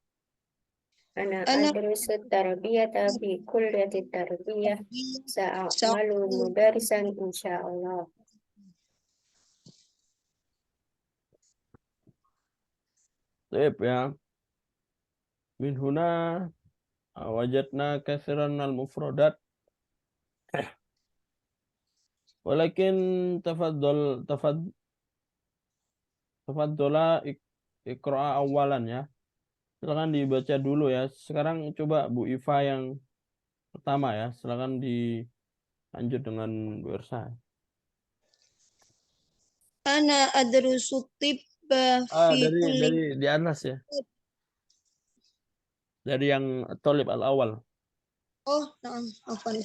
Ana adrusu tarbiyata fi kulliyati tarbiyah sa'amalu mudarrisan insyaallah. Baik ya. Min huna wajadna katsiran al-mufradat. Walakin tafaddala iqra awalan ya. Silakan dibaca dulu ya. Sekarang coba Bu Iva yang pertama ya. Silakan dilanjut dengan Bu Irsa. Ana adrusu tibba fi kulli. Dari di atas ya. Dari yang Tolib al-awal. Oh, na'am. Afwan.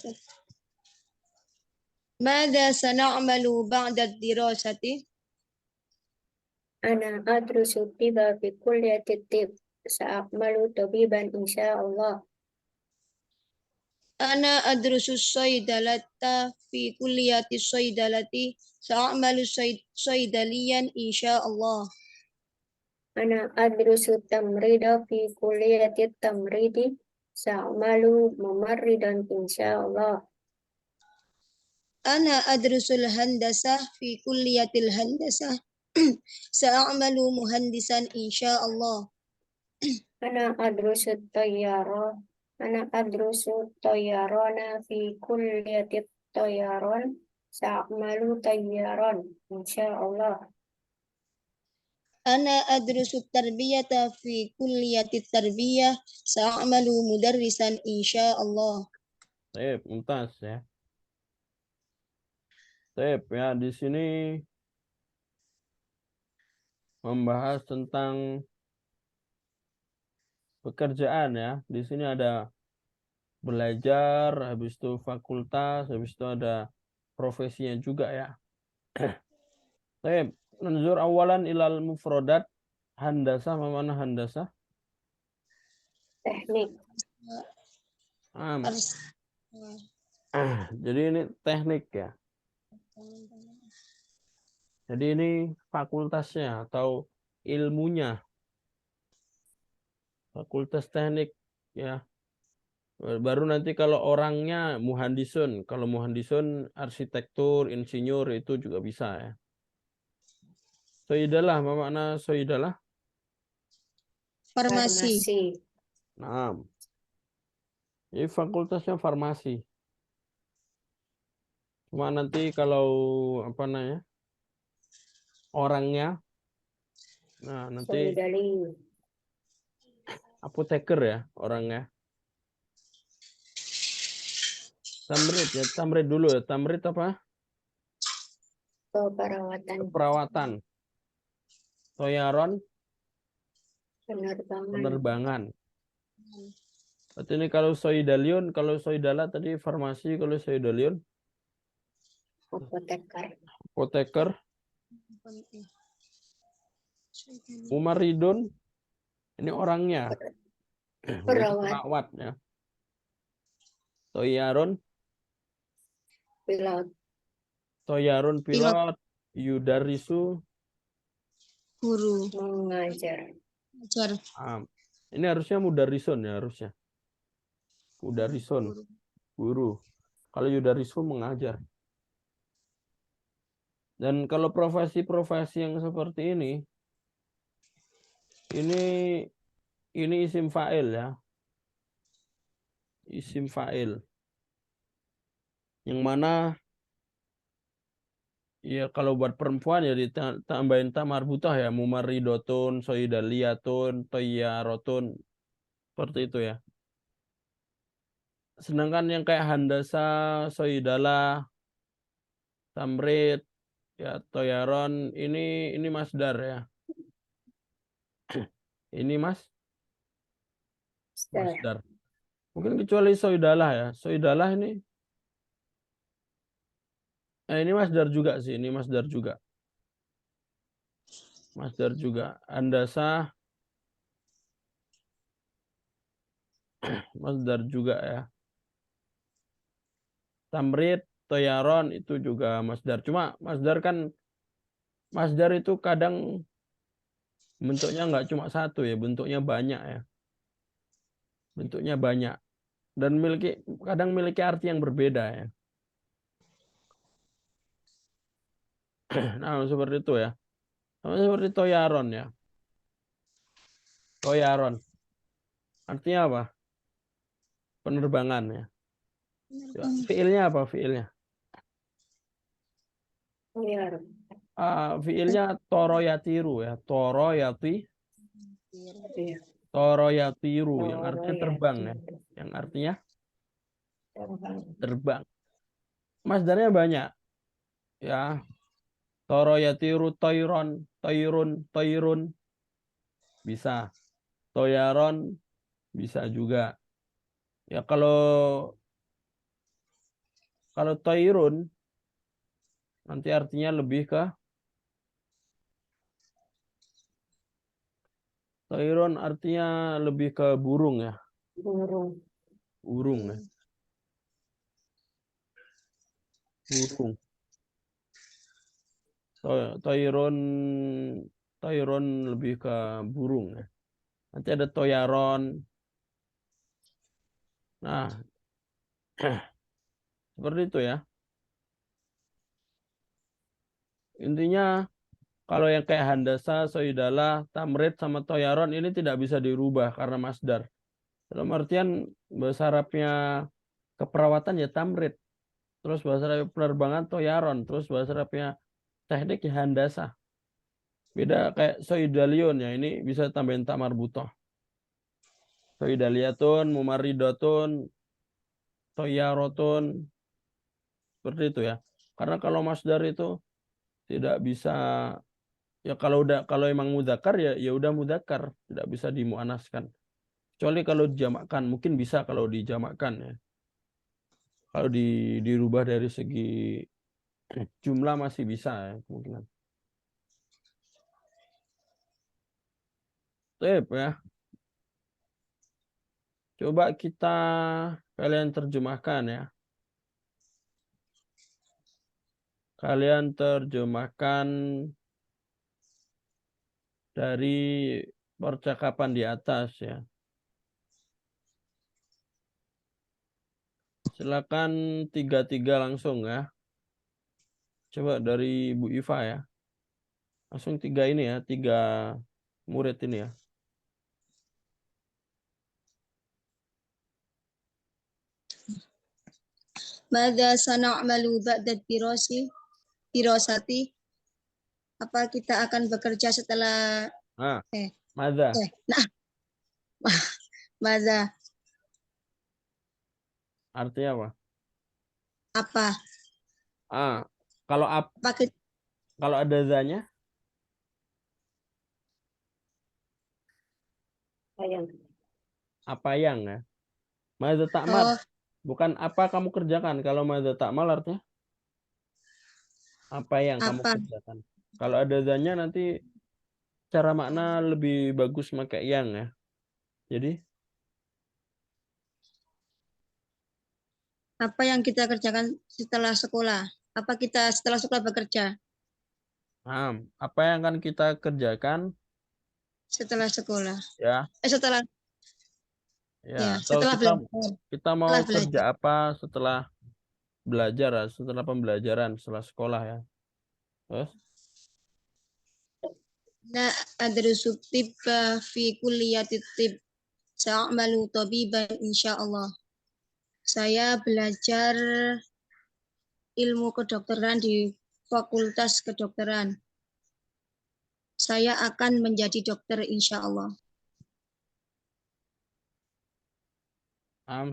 Mada sana'malu ba'da dirasati? Ana adrusu tibba fi kulliyati tib sa'amalu tabiban insyaallah. Ana adrusu saydalata fi kulliyati saydalati sa'amalu saydaliyan insyaallah. Ana adrusu tamrida fi kulliyati tamridi sa'amalu mumarridan insyaallah. Ana adrusul handasah fi kulliyatil handasah sa'amalu muhandisan insyaallah. Ana adrusu tayyarana fi kulliyati tayyaran sa'amalu tayyaran insyaallah. Ana adrusu tarbiyata fi kulliyati tarbiyah sa'amalu mudarrisan insyaallah. Baik, mumtaz ya. Baik ya, di sini membahas tentang pekerjaan ya. Di sini ada belajar, habis itu fakultas, habis itu ada profesinya juga ya. Baik, nunzur awalan ilal mufrodat. Handasah, mana handasah? Teknik. Jadi ini teknik ya. Jadi ini fakultasnya atau ilmunya. Fakultas teknik ya. Baru nanti kalau orangnya muhandisun. Kalau muhandisun arsitektur, insinyur itu juga bisa ya. Soidalah, apa makna soidalah? Farmasi. Nah, ini fakultasnya farmasi. Cuma nanti kalau apa namanya orangnya, nah nanti apoteker ya orangnya. Tamrid ya, tamrid dulu ya. Tamrid apa? Perawatan. Toyaron. Penerbangan. Berarti ini kalau soidalion, kalau soidala tadi farmasi, kalau soidalion Apoteker. apoteker, mumaridun ini orangnya, yaitu Perawat. perawat ya. Toyarun, Pilot. toyarun Pilot. pilot, yudarisu. Guru. Mengajar. Ajar. Ini harusnya mudarison ya harusnya. Mudarison, Guru. guru. Kalau yudarisu mengajar. Dan kalau profesi-profesi yang seperti ini isim fa'il ya. Isim fa'il. Yang mana ya kalau buat perempuan ya ditambahin ta marbutah ya, mumaridotun, soidaliyatun, toyyarotun. Seperti itu ya. Sedangkan yang kayak handasa, soidala, tamrid, ya toyaron ini masdar ya. Ini masdar. Mungkin kecuali soidalah ya. Soidalah ini masdar juga sih, ini masdar juga. Masdar juga. Andasa masdar juga ya. Tamrid, toyaron itu juga masdar. Cuma masdar itu kadang bentuknya nggak cuma satu ya, bentuknya banyak ya. Bentuknya banyak. Dan kadang memiliki arti yang berbeda ya. Nah, seperti itu ya. Sama seperti toyaron ya. Toyaron. Artinya apa? Penerbangan ya. Fiilnya apa fiilnya? Toyar. Fiilnya toroyatiru ya. Iya. Toroyatiru yang artinya terbang ya. Toroyatiru. Yang artinya Terbang. terbang. Masdarnya banyak ya. Toroyatiru toirun bisa. Toyaron bisa juga. Ya kalau toirun nanti artinya lebih ke toirun artinya lebih ke burung ya. Burung. Burung ya. Burung. Toiron lebih ke burung ya. Nanti ada toyaron. Nah, seperti itu ya. Intinya kalau yang kayak handasa, soidala, tamrid sama toyaron ini tidak bisa dirubah karena masdar. Dalam artian bahasa Arabnya keperawatan ya tamrid. Terus bahasa Arab penerbangan toyaron. Terus bahasa Arabnya teknik ya handasa. Beda kayak soidalion ya, ini bisa tambahin ta marbutoh. Soidaliyatun, mumaridotun, toyarotun, seperti itu ya. Karena kalau masdar itu tidak bisa ya kalau emang mudzakkar ya udah mudzakkar, tidak bisa dimuannaskan. Kecuali kalau dijamakkan, mungkin bisa kalau dijamakkan ya. Kalau dirubah dari segi jumlah masih bisa ya kemungkinan. Sip ya. Coba kalian terjemahkan ya. Kalian terjemahkan dari percakapan di atas ya. Silakan 3-3 langsung ya. Coba dari Bu Iva ya. Langsung 3 ini ya, 3 murid ini ya. Madza sana'malu ba'da dirasati? Apa kita akan bekerja setelah Madza. Madza Artinya apa? apa? Kalau Apa kita kalau ada zanya, Sayang. apa yang ya? Madza ta'mal. Oh, Bukan apa kamu kerjakan. Kalau madza ta'mal artinya apa yang kamu apa? kerjakan. Kalau ada zanya nanti cara makna lebih bagus pakai yang ya. Jadi Apa yang kita kerjakan setelah sekolah? Apa kita setelah sekolah bekerja? apa yang akan kita kerjakan Setelah sekolah. ya, Setelah ya, ya, atau setelah kita belajar. kita mau Setelah kerja belajar. apa setelah belajar ya, setelah pembelajaran, setelah sekolah ya. Terus, Nah, adrusu tibba fi kulliyati tib. Sa'amalu tabiban insyaallah. Saya belajar ilmu kedokteran di Fakultas Kedokteran. Saya akan menjadi dokter insya Allah.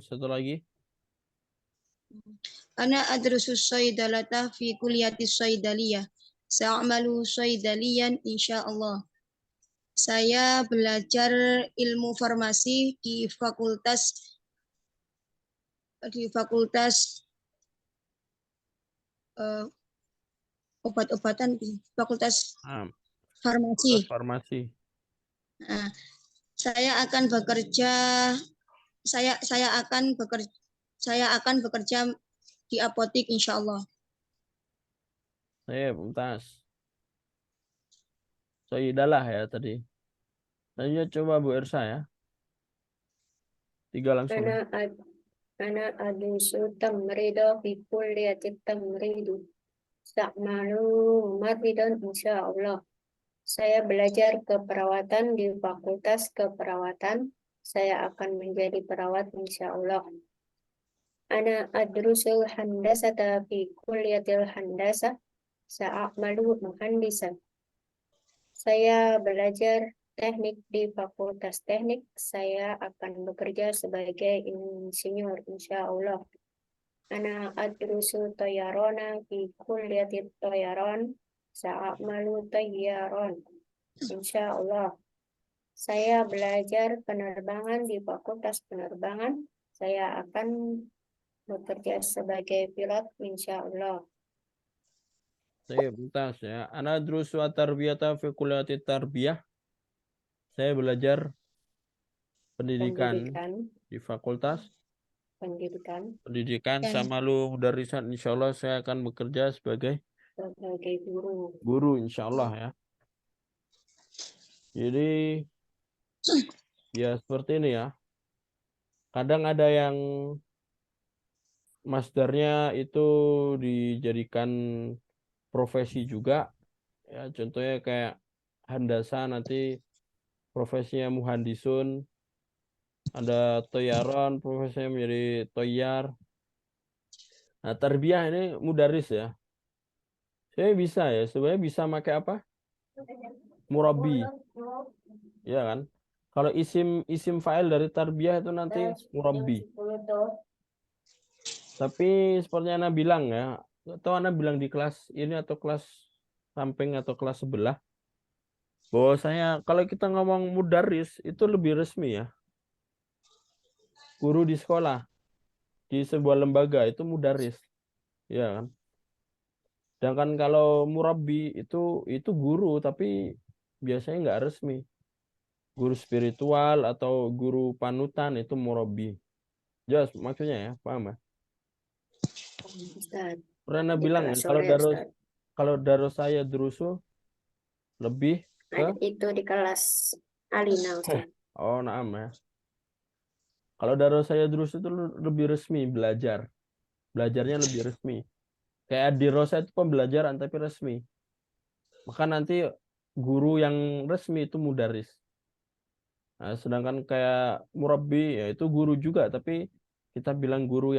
satu lagi. Ana adrusus saydalata fi kulliyati saydaliyah. Sa'amalu saydaliyan insya Allah. Saya belajar ilmu farmasi di fakultas eh, obat-obatan, fakultas Am, farmasi. farmasi. Nah, saya akan bekerja saya akan bekerja di apotik insya Allah. Mumtaz. Sayyidalah ya tadi. Tanya coba Bu Ersa ya. 3 langsung. Ana ad ana adusu tamrido fi kulliyati tamridu. Sa'malu mumarridan insyaallah. Saya belajar keperawatan di Fakultas Keperawatan. Saya akan menjadi perawat insyaallah. Ana adrusul handasata fi kulliyatil handasah. Sa'amalu muhandisan. Saya belajar teknik di Fakultas Teknik. Saya akan bekerja sebagai insinyur, insya Allah. Ana adrusu toyarona fi kulliyati toyaron. Sa'amalu toyaron. Insya Allah. Saya belajar penerbangan di Fakultas Penerbangan. Saya akan bekerja sebagai pilot, insya Allah. Mumtaz ya. Ana drusu at-tarbiyata fi kulliyati tarbiyah. Saya belajar pendidikan Pendidikan, di Fakultas pendidikan Pendidikan Dan sama lu darisan. Insya Allah saya akan bekerja sebagai sebagai guru. guru insya Allah ya. Jadi ya seperti ini ya. Kadang ada yang masternya itu dijadikan profesi juga. Ya contohnya kayak handasa nanti profesinya muhandisun. Ada toyaron profesinya menjadi toyar. Nah tarbiyah ini mudaris ya. Saya bisa ya. Sebenarnya bisa pakai apa? Murabi. Ya kan? Kalau isim isim fa'il dari tarbiyah itu nanti murabbi. Tapi seperti Ana bilang ya, atau Ana bilang di kelas ini atau kelas samping atau kelas sebelah, bahwasanya kalau kita ngomong mudaris itu lebih resmi ya. Guru di sekolah, di sebuah lembaga itu mudaris, ya kan? Sedangkan kalau murabbi itu guru tapi biasanya nggak resmi. Guru spiritual atau guru panutan itu murabbi. Jelas maksudnya ya, paham ya? Ustaz, Pernah di bilang kelas kan, sore Ustaz. kalau darus saya drusu lebih ke Itu di kelas Alina Ustaz. oh naam ya. Kalau darus saya drusu itu lebih resmi belajar. Belajarnya lebih resmi. Kayak di Rosa itu pembelajaran tapi resmi. Maka nanti guru yang resmi itu mudaris. Nah, sedangkan kayak murabbi ya itu guru juga tapi kita bilang guru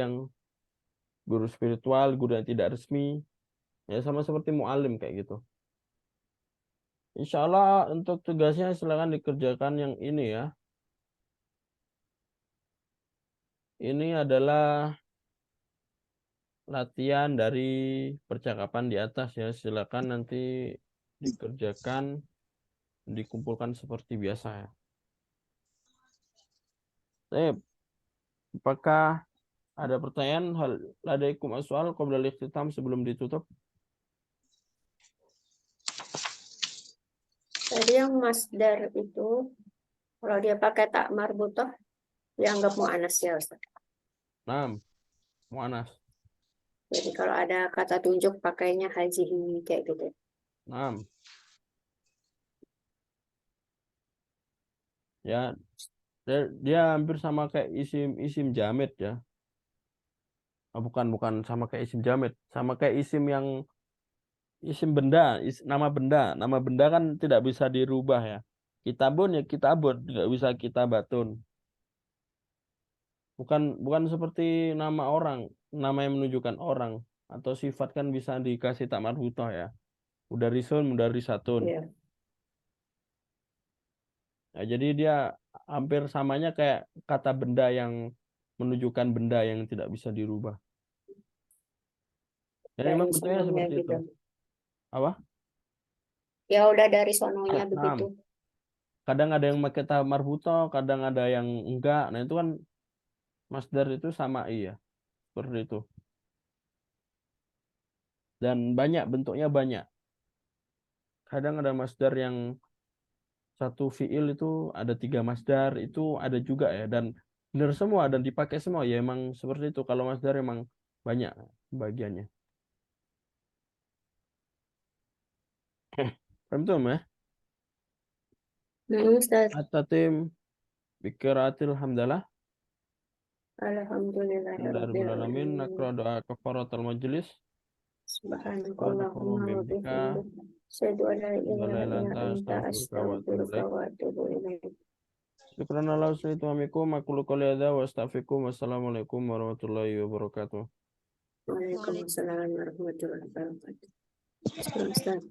spiritual, guru yang tidak resmi. Ya sama seperti muallim kayak gitu. Insya Allah untuk tugasnya silakan dikerjakan yang ini ya. Ini adalah latihan dari percakapan di atas ya. Silakan nanti dikerjakan, dikumpulkan seperti biasa ya. Sip. Apakah ada pertanyaan hal ladaikum aswal qabla al-ikhtitam sebelum ditutup? Tadi yang masdar itu, kalau dia pakai tak marbutoh, dianggap mu'anas ya Ustaz. Naam, mu'anas. Jadi kalau ada kata tunjuk pakainya hazihi kayak gitu. Naam. Ya, dia hampir sama kayak isim jamid ya. Bukan sama kayak isim jamid, sama kayak isim yang isim benda, nama benda kan tidak bisa dirubah ya. Kitabun ya kitabun, tidak bisa kitabatun. Bukan seperti nama orang, nama yang menunjukkan orang atau sifat kan bisa dikasih tak marbutoh ya. Mudarisun, mudarisatun. Iya. Ya, jadi dia hampir samanya kayak kata benda yang menunjukkan benda yang tidak bisa dirubah. Dan memang Dari bentuknya sononya seperti itu. gitu. Apa? Ya udah dari sononya Nah, begitu. kadang ada yang pakai ta marbutoh, kadang ada yang enggak. Nah, itu kan masdar itu sama iya. Seperti itu. Dan banyak bentuknya banyak. Kadang ada masdar yang satu fiil itu ada 3 masdar, itu ada juga ya. Dan benar semua dan dipakai semua ya emang seperti itu. Kalau masdar emang banyak bagiannya. Paham tuh ya? Ustaz. At-tatim bikiraatil hamdalah. Alhamdulillahirabbil Alhamdulillahirrahmanirrahim. alamin. Nakra doa kafaratul majlis. Subhanakallahumma wa Subhanakallahumma bihamdika. Asyhadu an la ilaha illa anta anta astaghfiruka wa atubu astaghfiruka ilaik. wa atubu ilaik. Syukran ala husni tuamikum. Aku qouli hadza wa astaghfirukum. Wassalamualaikum warahmatullahi wabarakatuh. Waalaikumsalam warahmatullahi wabarakatuh. Ustaz.